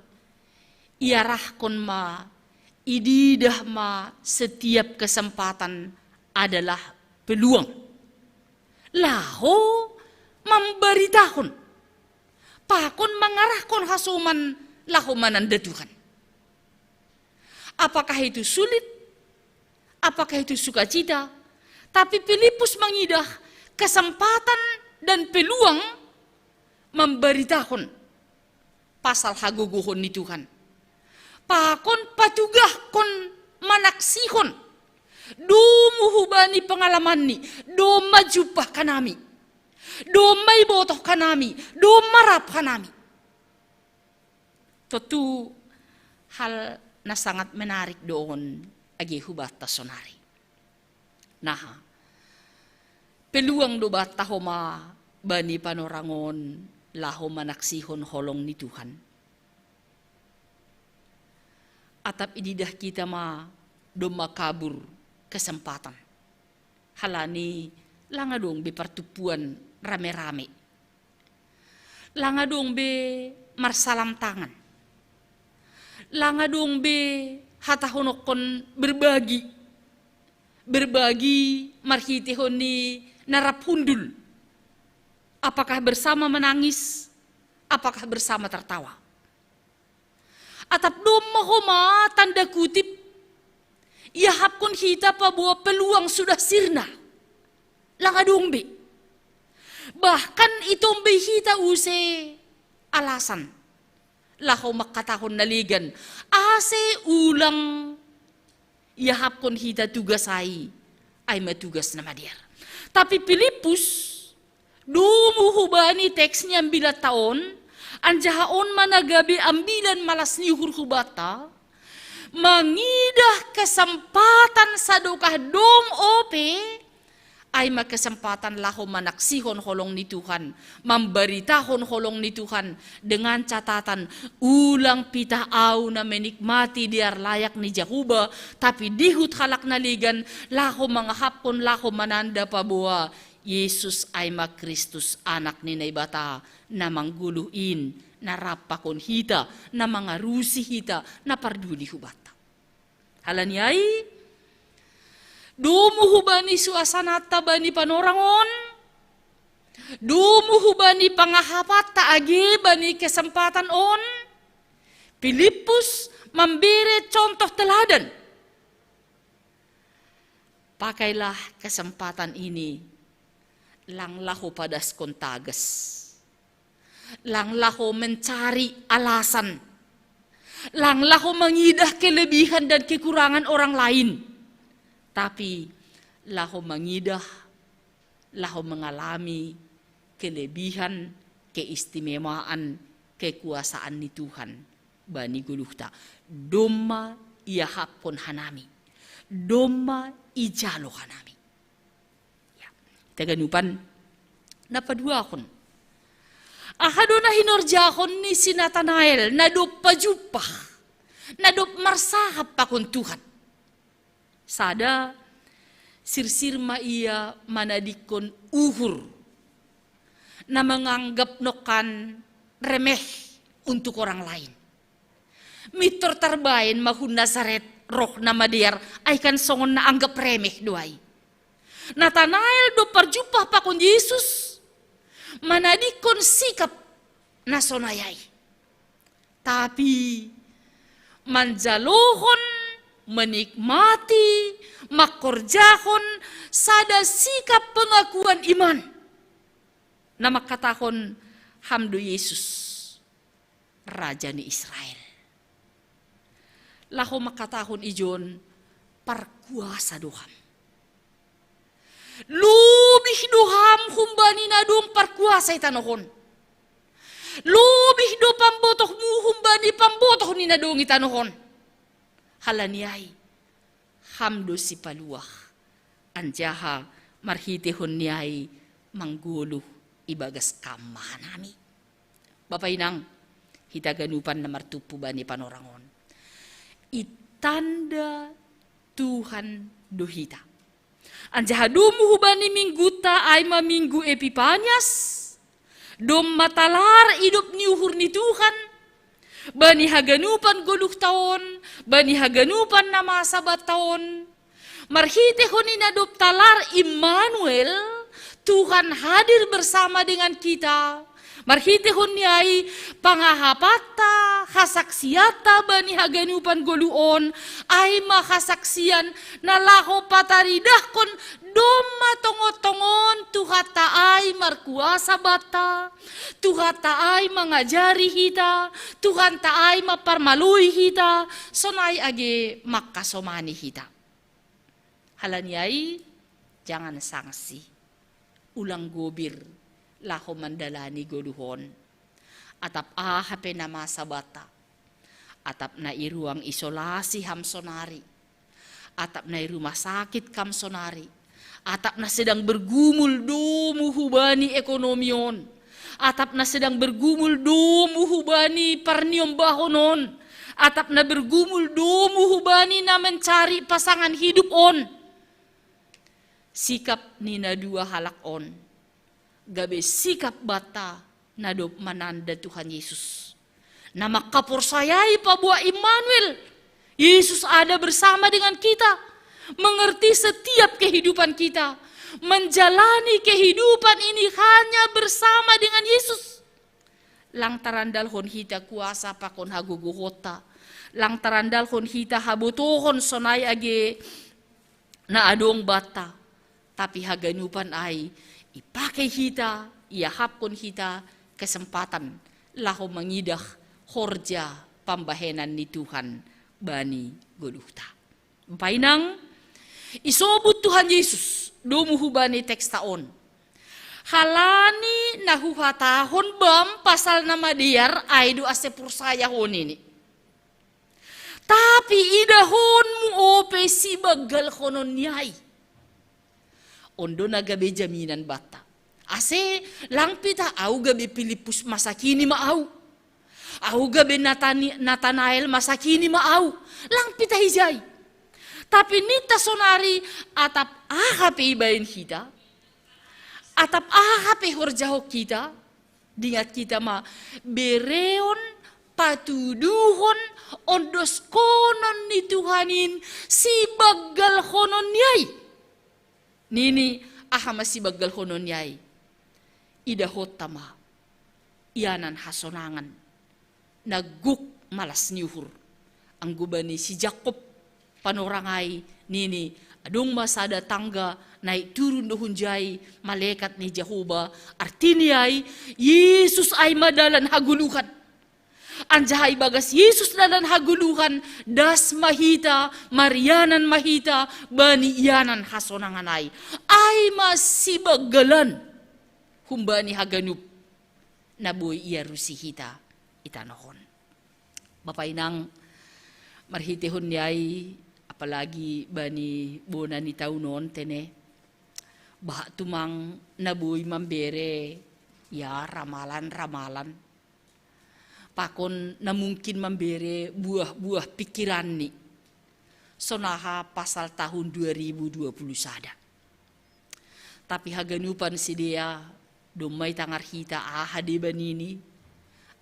iarah kon ma ididah ma setiap kesempatan adalah peluang. Laho memberitahun. Pakon mengarahkan hasuman laho mananda Tuhan. Apakah itu sulit? Apakah itu sukacita? Tapi Pilipus mengidah kesempatan dan peluang memberitahun pasal haguguhon ni Tuhan. Pakon patugah kon manaksihon. Dumuhubani pengalaman ni. Do majupah kanami. Do maibotoh kanami. Do marap kanami. Tentu hal na sangat menarik doon agi hubata sonari. Nah, peluang do bata homa bani panorangon laho manaksihon holong ni Tuhan. Atap ididah kita ma do makabur kesempatan. Halani langa dong be pertupuan rame-rame. Langa dong be marsalam tangan. Langa dong be hatahonokon berbagi. Berbagi marhitihon ni narapundul. Apakah bersama menangis? Apakah bersama tertawa? Atap dom mahoma tanda kutip. Iahapkon hita pa buah peluang sudah sirna. Langa dong be. Bahkan itombe hita use alasan. Laho makatahon naligan. Ase ulang iahapkon hita tugasai ay matugas na madiar. Tapi Pilipus, dumuhubani teksnya 9 taon, anjahaon managabi ambilan malas ni hurhubata, mangidah kesempatan sadukah dom ope, ay magkesempatan laho manaksihon holong ni Tuhan, memberitahon holong ni Tuhan, dengan catatan ulang pitaaw na menikmati diar layak ni Jahuba, tapi dihut halak naligan laho mga hapon laho mananda pabuwa, Yesus ay Kristus anak ni Naibata, na mangguluin, na rapakon hita, na mga rusi hita, na parduli hubata. Halanyay, dumuhubani suasana tabani panorangon, dumuhubani pangahapat taagi bani kesempatan on, Pilipus memberi contoh teladan. Pakailah kesempatan ini, langlahu padas kontagas, langlahu mencari alasan, langlahu mengidah kelebihan dan kekurangan orang lain. Tapi laho mengidah, laho mengalami kelebihan, keistimewaan, kekuasaan ni Tuhan bani guluhta. Doma iyahapon hanami, doma ijalo hanami. Ya, taganupan napadua akon. Ahado na hinorjahon ni si Nathanael, nadop pajupah, nadop marsahap pakon Tuhan. Sada sirsir maia manadikon uhur na menganggap nokan remeh untuk orang lain. Mitor tarbain mahun Nazaret roh na madiar ay kan songon na anggap remeh doay. Nathanael do parjupah pakon Yesus manadikon sikap na sonayay. Tapi manjalohon, menikmati, makorjahon, sada sikap pengakuan iman. Na makatahon, hamdu Yesus, Raja ni Israel. Laho makatahon ijon, parkuasa doham. Lubih doham humbani na dong parkuasa itanohon. Lubih do pambotoh mu humbani pambotoh ni na dong itanohon. Halaniyay, hamdo si paluah, anjaha marhitihon niyay mangguluh ibagas kamanami. Bapak Inang, hitaganupan na martupu ba ni panorangon. Itanda Tuhan dohita. Anjaha dumuhu ba ni mingguta ay maminggu Epipanyas, dom matalar idup ni uhur ni Tuhan, bani haganupan guluh taon, bani haganupan na masabat taon, marhitehon ni nadop talar Immanuel, Tuhan hadir bersama dengan kita. Marhitehon niyay pangahapata, hasaksiata bani haganupan guluon, ay mahasaksian na laho pataridahkon doma tongot-tongon tuhata ay markuasa bata, tuhata ay mangajari hita, Tuhan ta ay maparmalui hita, sonay age makasomani hita. Halanyay, jangan sanksi, ulang gobir, laho mandalani goluhon, atap hape na masabata, atap na iruang isolasi hamsonari, atap na rumah sakit kamsonari, atap na sedang bergumul dumuhubani ekonomion, atap na sedang bergumul dumuhubani parniom bahonon, atap na bergumul dumuhubani na mencari pasangan hidup on. Sikap ni na dua halak on, gabe sikap bata na do mananda Tuhan Yesus. Na makaporsayai pa buah Immanuel, Yesus ada bersama dengan kita, mengerti setiap kehidupan kita, menjalani kehidupan ini hanya bersama dengan Yesus. Lantaran dalhon hita kuasa pakon haguguhota, lantaran dalhon hita habutohon sonay age na adong bata, tapi haganupan ay ipakai hita, iahapkon hita kesempatan laho mengidah horja pambahenan ni Tuhan bani guluhta. Painang Isobut Tuhan Yesus, domu hubani teks taon. Halani nahuhatahon bam pasal nama diar aidu ase pursaya hon ini. Tapi idahon mu ope si bagal honon nyai. Ondo nagabe jaminan bata. Ase lang pita au gabe Filipus masakini maau. Au gabe Natanael masakini maau. Lang pita hijai. Tapi nita sonari atap ahape ibain kita. Atap ahape horjahok kita. Dingat kita ma bereon patuduhon ondos konon ni Tuhanin si bagal konon yai. Nini ahama si bagal konon yai. Idahot tama. Ianan hasonangan. Naguk malas niuhur. Ang gubani si Jacob panorangay nini adung masada tangga naik turun dohun jai malaikat ni Jehovah artinya Yesus ay madalan haguluhan. Anjahay bagas Yesus dalan haguluhan das mahita Marianan mahita bani ianan hasonangan ay masibagalan humbani haganup naboy iya rusihita itanohon. Bapak inang marhitehon yay apalagi bani bona ni taunon tene bah tumang naboy mambere ya ramalan pakon na mungkin memberi buah-buah pikiran ni. Sonaha pasal tahun 2020 sada. Tapi haganupan si dia domay tangar hita ahade banini.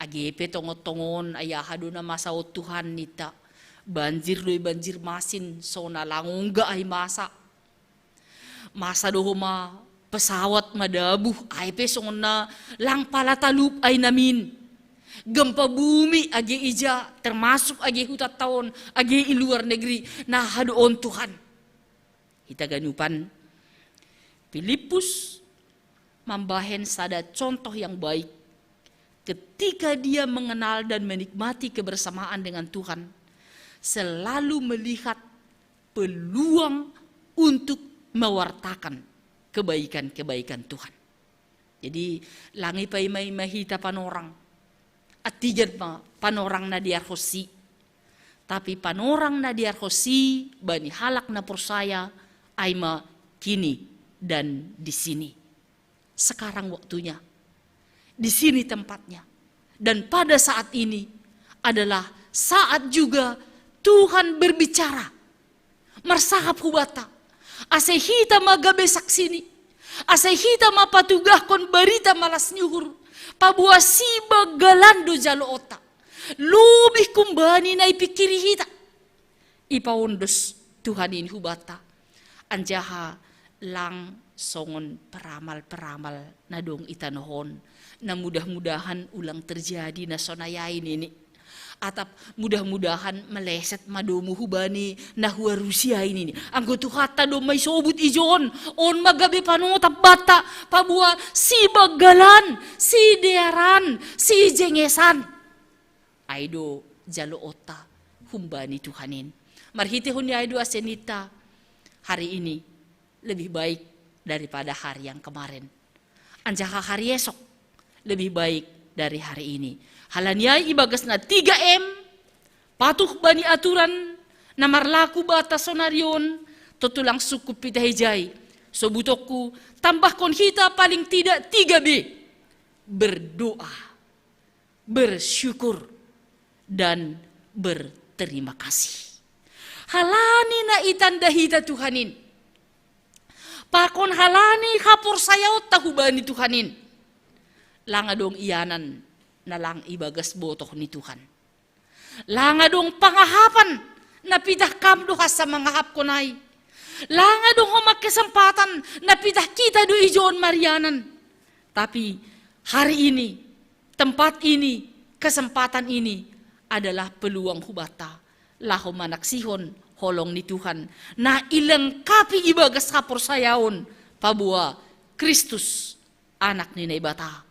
Agepe tongot-tongon ayahado na masaot Tuhan nita. Banjir loy banjir masin sona langongga ay masa. Masa dohoma pesawat madabuh ay pesong na lang palatalup ay namin. Gempa bumi agi ija termasuk agi hutat tahun agi luar negeri nah hadoon Tuhan. Kita ganupan Filipus membahen sada contoh yang baik ketika dia mengenal dan menikmati kebersamaan dengan Tuhan, selalu melihat peluang untuk mewartakan kebaikan-kebaikan Tuhan. Jadi langi pai mai mahita panorang atigan panorang na diarhosi. Tapi panorang na diarhosi bani halak na persaya aima kini dan di sini. Sekarang waktunya. Di sini tempatnya. Dan pada saat ini adalah saat juga Tuhan berbicara. Marsahap hubata. Ase hita magabe saksini. Ase hita mapatugah kon barita malas nyuhur. Pabuah si bagalando jalo otak. Lubih kumbani na ipikiri hita. Ipaundos Tuhan ini hubata. Anjaha lang songon peramal-peramal na dong itanohon. Na mudah-mudahan ulang terjadi na sonayain ini. Atap mudah-mudahan meleset madomu hubani na huwa Rusia ini. Anggo tuhata do may sobut ijon. On magabi panotap bata. Pabuah si bagalan, si dearan, si jengesan. Aido jalo ota humbani Tuhanin. Marhitihun ya aido asenita. Hari ini lebih baik daripada hari yang kemarin. Anjaha hari esok lebih baik dari hari ini. Halanyai ibagas na 3M, patuh bani aturan, namar laku bata sonarion, tutulang suku pitahijai. Sobutokku, tambah konhita paling tidak 3B. Berdoa, bersyukur, dan berterima kasih. Halani na itandahita Tuhanin. Pakon halani hapor sayaw tahubani Tuhanin. Langadong iyanan na lang ibagas botok ni Tuhan. Langadong pangahapan na pitah kamduhas sa mga hapkonay. Langadong humak kesempatan na pitah kita do ijon Marianan. Tapi hari ini, tempat ini, kesempatan ini adalah peluang hubata. Laho manaksihon holong ni Tuhan na ilengkapi ibagas hapor sayaon pabua Kristus anak ni Naibata.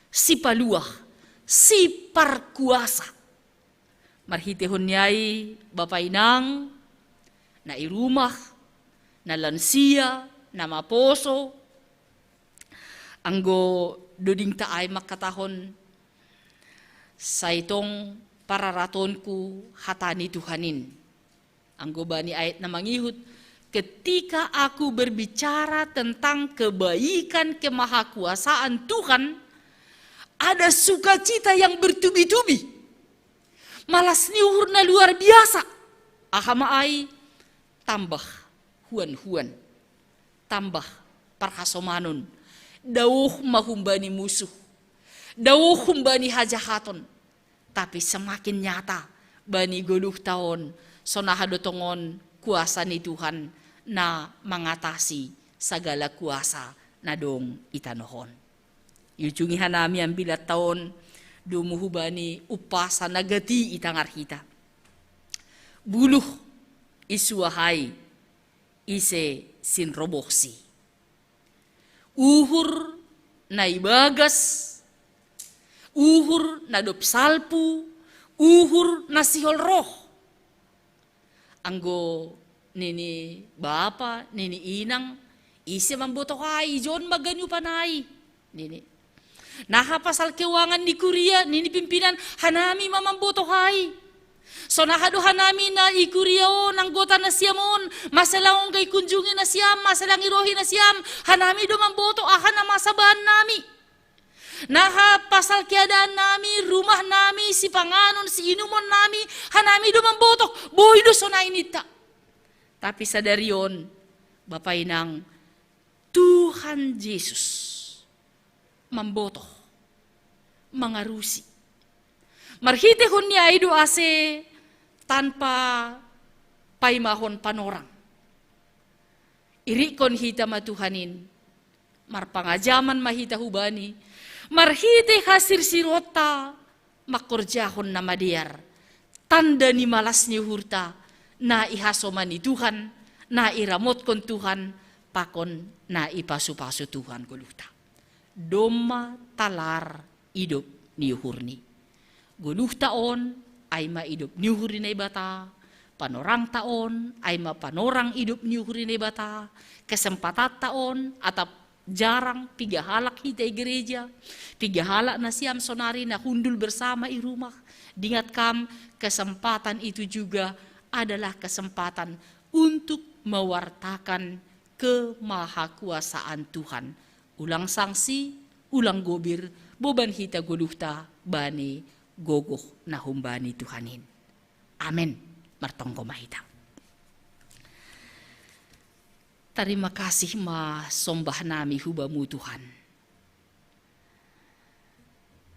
Si paluah, si parkuasa. Marhitihon nyai Bapak Inang na irumah na lansia, na maposo, anggo doding taay makatahon sa itong pararaton ku hatani Tuhanin. Anggo bani ayat na mangihut, ketika aku berbicara tentang kebaikan kemahakuasaan Tuhan, ada sukacita yang bertubi-tubi. Malas niuhur na luar biasa. Ahamaay tambah huan-huan, tambah parhasomanon, dawuh mahumbani musuh, dawuh humbani hajahaton. Tapi semakin nyata bani goluh taon sonahadotongon kuasa ni Tuhan na mengatasi segala kuasa na dong itanohon. Yujungihan nami ang bilat taon dumuhubani upasa nagati itangar hita. Buluh isuahay ise sinroboksi. Uhur na ibagas, uhur na dopsalpu, uhur na sihol roh. Anggo nini bapa, nini inang, isi mamboto kai, John maganyo panay. Nini. Naha pasal keuangan di Kuria, nini pimpinan, hanami mamamboto kai. So nahado hanami na ikuriao ng gota na siyamon, masalangong kay kunjungi na siyam, masalang irohi na siyam, hanami dumamboto, aha na masabahan nami. Naha pasal kiadaan nami, rumah nami, si panganon, si inumon nami, hanami dumamboto, boy do so na inita. Tapi sa dariyon, bapay ng Tuhan Jesus, mamboto, mangarusi. Marhitehon niya ido ase tanpa paimahon panorang. Irikon hita matuhanin, marpangajaman mahita hubani, marhite hasir sirota, makorjahon na madiar, tanda ni malas ni hurta, na ihasoman ni Tuhan, na iramot kon Tuhan, pakon na ipasu-pasu Tuhan guluta. Doma talar idop ni hurni. Guluh taon ay maidop niuhuri na ibata, panorang taon ay mapanorang idop niuhuri na ibata, kesempatat taon atap jarang pigahalak hita gereja, pigahalak na siyam sonari na hundul bersama i rumah. Dingat kam, kesempatan itu juga adalah kesempatan untuk mewartakan kemahakuasaan Tuhan. Ulang sanksi, ulang gobir, boban hita guluhta bani gogoh na humbani Tuhanin. Amen. Martongko mahita. Terima kasih sombah nami hubamu Tuhan.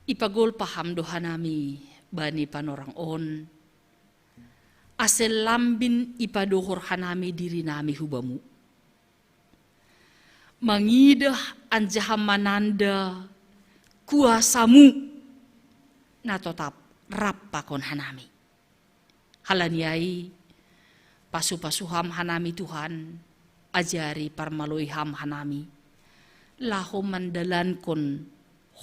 Ipagol paham doha nami bani panorang on. Asel lambin ipadohor hanami diri nami hubamu. Mangidah anjahamananda kuasamu na tetap rappakon hanami. Halaniai pasu-pasuham hanami Tuhan, ajari parmaloiham hanami. Laho mandalan kon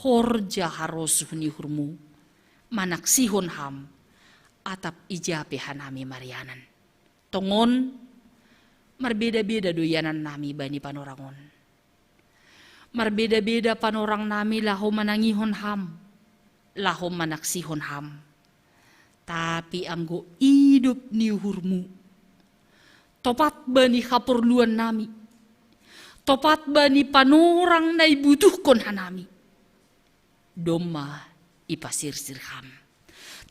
horja harosuh ni hurmu, manaksihon ham, atap ijape hanami marianan. Tongon, marbeda-beda doyanan nami bani panorangon. Marbeda-beda panorang nami laho manangihon ham, laho manaksihon ham. Tapi anggo hidup niuhurmu, topat bani kaperluan nami, topat bani panorang na ibutuhkon hanami. Doma ipasirsir ham.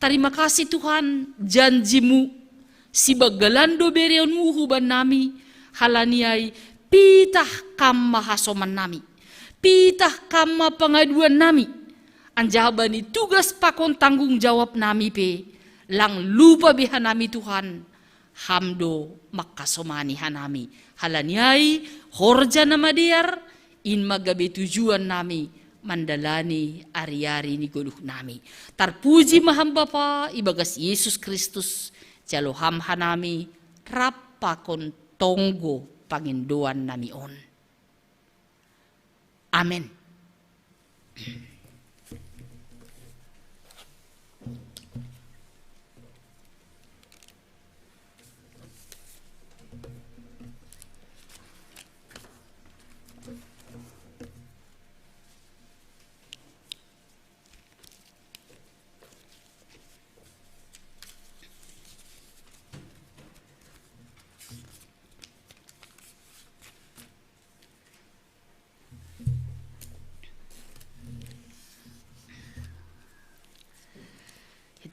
Terima kasih Tuhan, janjimu si bagalando bereonmu huban nami, halaniai pitah kam mahasoman nami, pitah kam pengaduan nami. Anjabani tugas pakon tanggung jawab nami pe, lang lupa bihan nami Tuhan, hamdo makasomani hanami. Halaniai horja nama diar, in magabe tujuan nami, mandalani ari-ari ni goluh nami. Tarpuji maham Bapa, ibagas Yesus Kristus, jaloham hanami, rapakon tonggo pangindoan nami on. Amen.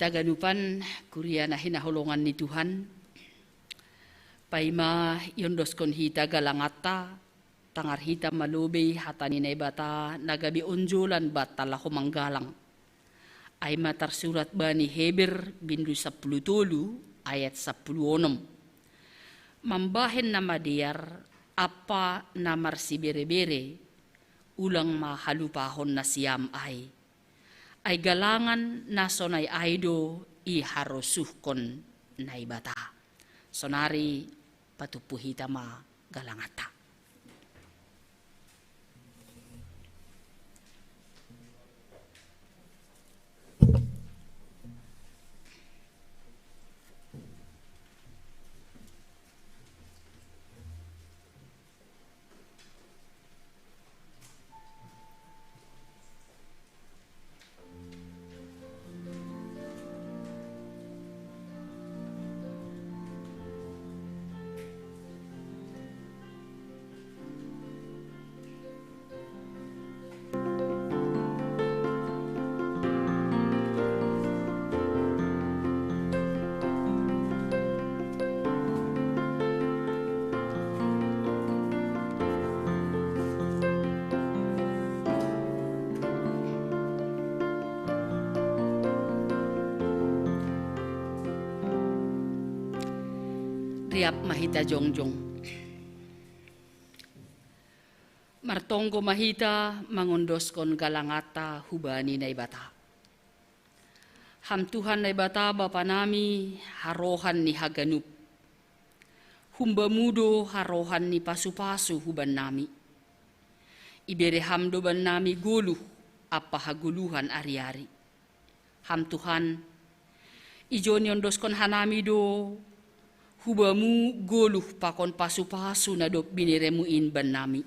hita ganupan kuria na hinahulungan ni Tuhan. Paima yondos kon hita galangata, tangar hita malubi hatani na ibata, nagabi unjulan batala humanggalang. Ay matarsurat ba ni Heber bindu 10 ayat 16. Mambahin na madiyar, apa na marsibere-bere, ulang mahalupahon na siyam ay galangan na sonay aydo iharosuhkon na ibata. Sonari patupuhita ma galangata. Riap mahita jongjong. Martonggo mahita mangundos kon galangata hubani na ibata. Hamtuhan na ibata bapa nami harohan ni haganup. Humbamudo harohan ni pasu-pasu huban nami. Ibere hamdo ban nami guluh apa haguluhan ari-ari. Hamtuhan ijon yondos kon hanami do hubamu goluh pakon pasu-pasu na dop biniremuin ban nami.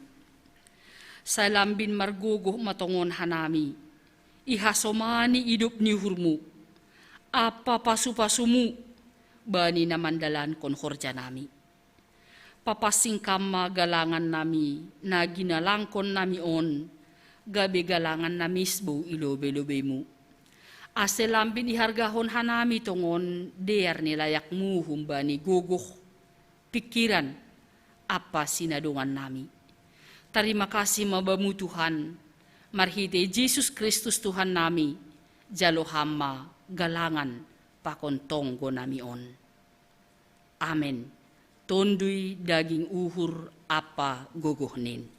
Salambin margogoh matongon hanami, ihasomani idop ni hurmu, apa pasu-pasumu, bani na mandalan kon horja nami. Papasing kama galangan nami, na ginalangkon nami on, gabi galangan na misbo ilobe-lobemu. Aselambin ihargahon hanami tongon dear nilayakmu humbani gogoh pikiran apa sinadungan nami. Terima kasih mabamu Tuhan, marhite Yesus Kristus Tuhan nami, jalo hama galangan pakon tonggo nami on. Amen. Tondui daging uhur apa gogohnin.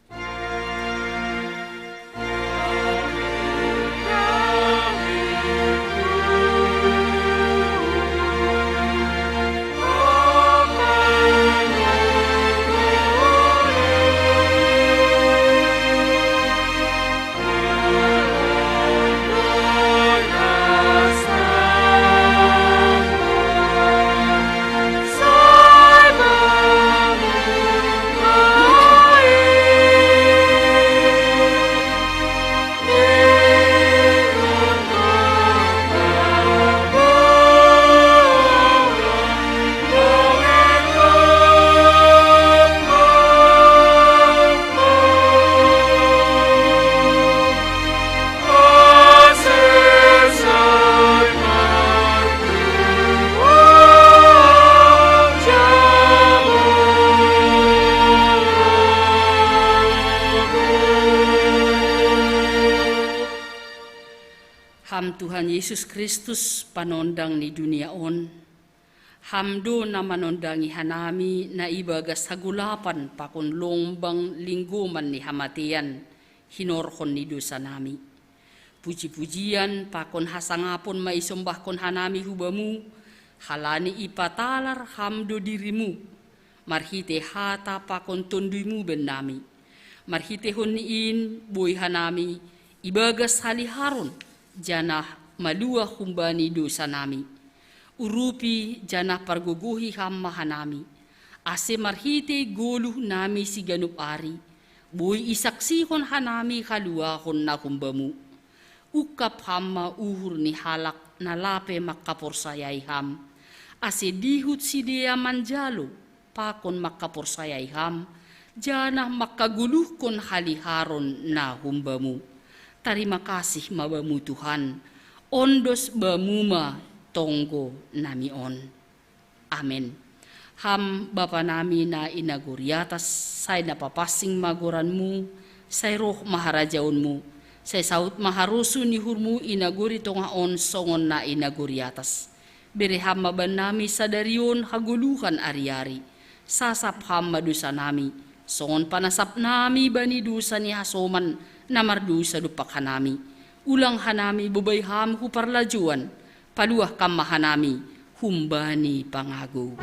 Tuhan Yesus Kristus panondang ni dunia on, hamdo na manondangi hanami na ibagas hagulapan pakon lombang lingguman ni hamatian, hinorhon ni dosa nami. Puji-pujian pakon hasangapon maisombahkon hanami hubamu, halani ipatalar hamdo dirimu, marhite hata pakon tonduimu ben nami. Marhite honiin boy hanami, ibagas haliharon, janah malua humbani dosa nami. Urupi janah parguguhi hamma hanami. Ase marhite goluh nami si ganup ari. Boy isaksihon hanami kaluahon na humbamu. Ukap hamma uhur ni halak na lape makaporsayay ham. Ase dihut si dia manjalo pakon makaporsayay ham. Janah makaguluhkon haliharon na humbamu. Terima kasih mabamu Tuhan, ondos bamuma tonggo nami on. Amen. Ham Bapa nami na inaguri atas, say napapasing magoranmu, say roh maharajaunmu, say saut maharusu nihurmu inaguri tongaon songon na inaguri atas. Beri ham maban nami sadarion haguluhan ari-ari, sasap ham madusa nami, songon panasap nami bani dusa ni hasoman, namardusa dupak hanami. Ulang hanami bubay ham huparlajuan, paluah kam mahanami, humbani pangago.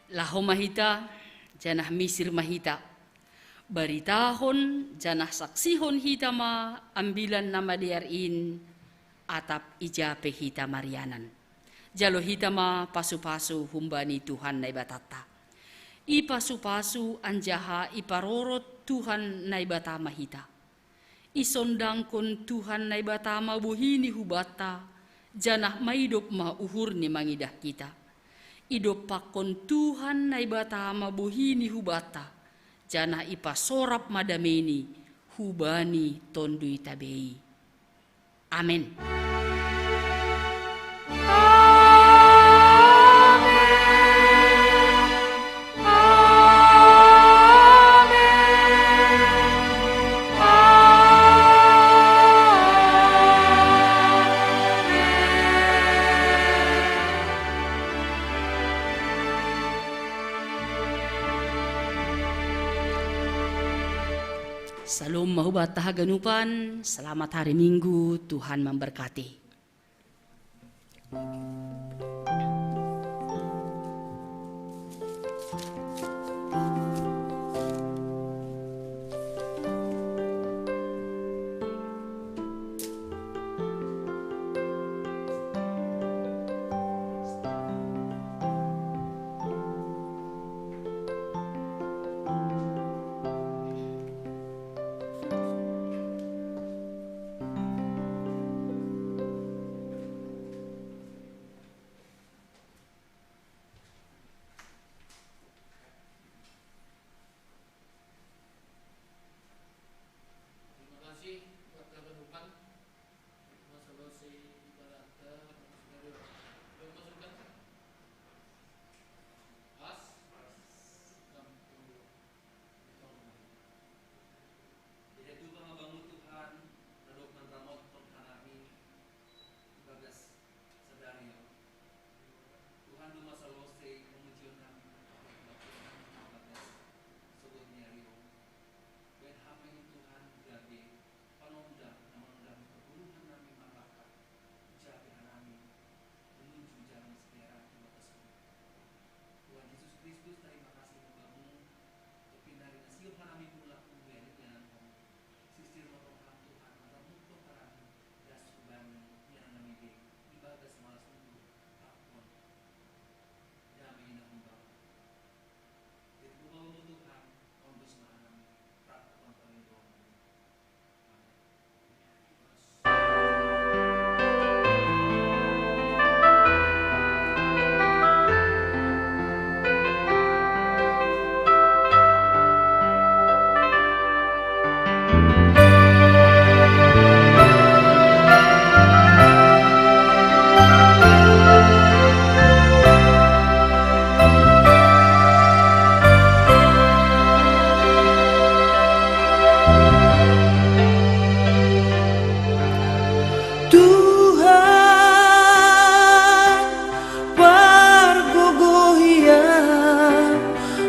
Laho mahita, janah misir mahita. Baritahon, janah saksihon hita ma, ambilan nama diarin, atap ijape hita marianan. Jalo hita ma pasu-pasu humbani Tuhan na ibatata. Ipasu-pasu anjaha iparorot Tuhan na ibatama hita. Isondangkon Tuhan na ibatama buhini hubata, janah maidop ma uhur ni mangidah kita. Idopakon Tuhan na ibatama buhini hubata, jana ipasorap madameni, hubani tondui tabei. Amen. Salam mahubat tahaganupan, selamat hari Minggu, Tuhan memberkati.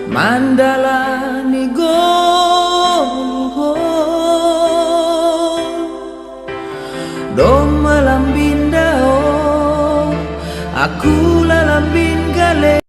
Mandalani Goho Dom malam binda aku lalambin gale.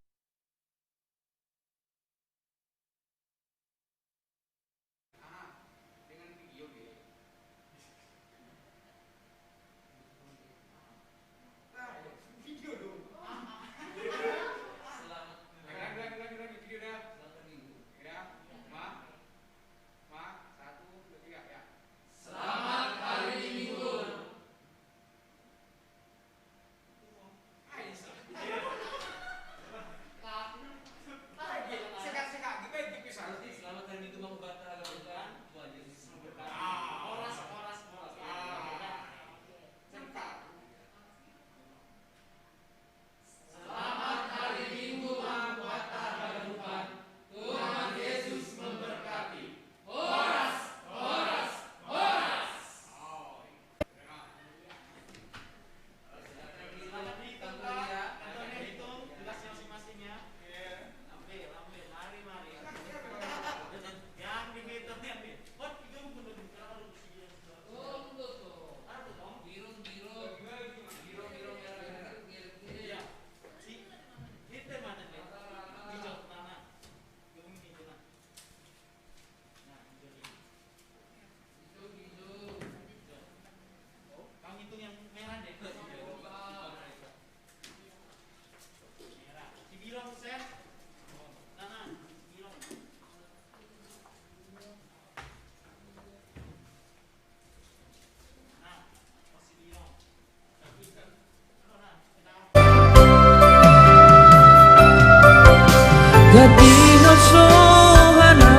Gatino sohana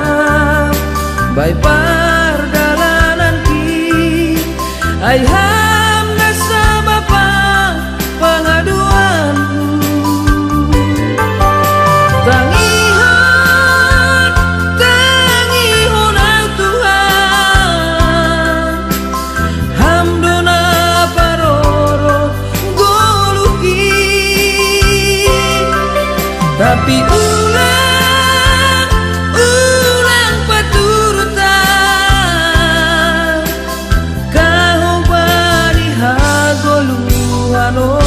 bay pardalanan ki ay hamna sa bapa pengaduanku tangihon ang Tuhan hamdona paroro goluki tapi ulang paturutan kau bani hagoluano.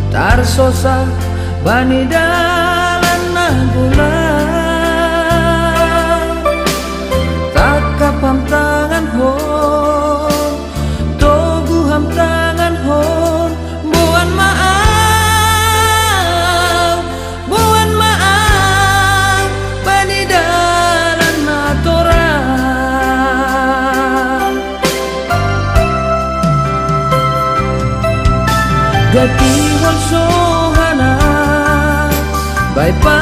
Tarsosa bani dalan nagulan takapam tangan hon togu ham tangan hon buan maaf bani dalan natorang gati sohana bay pa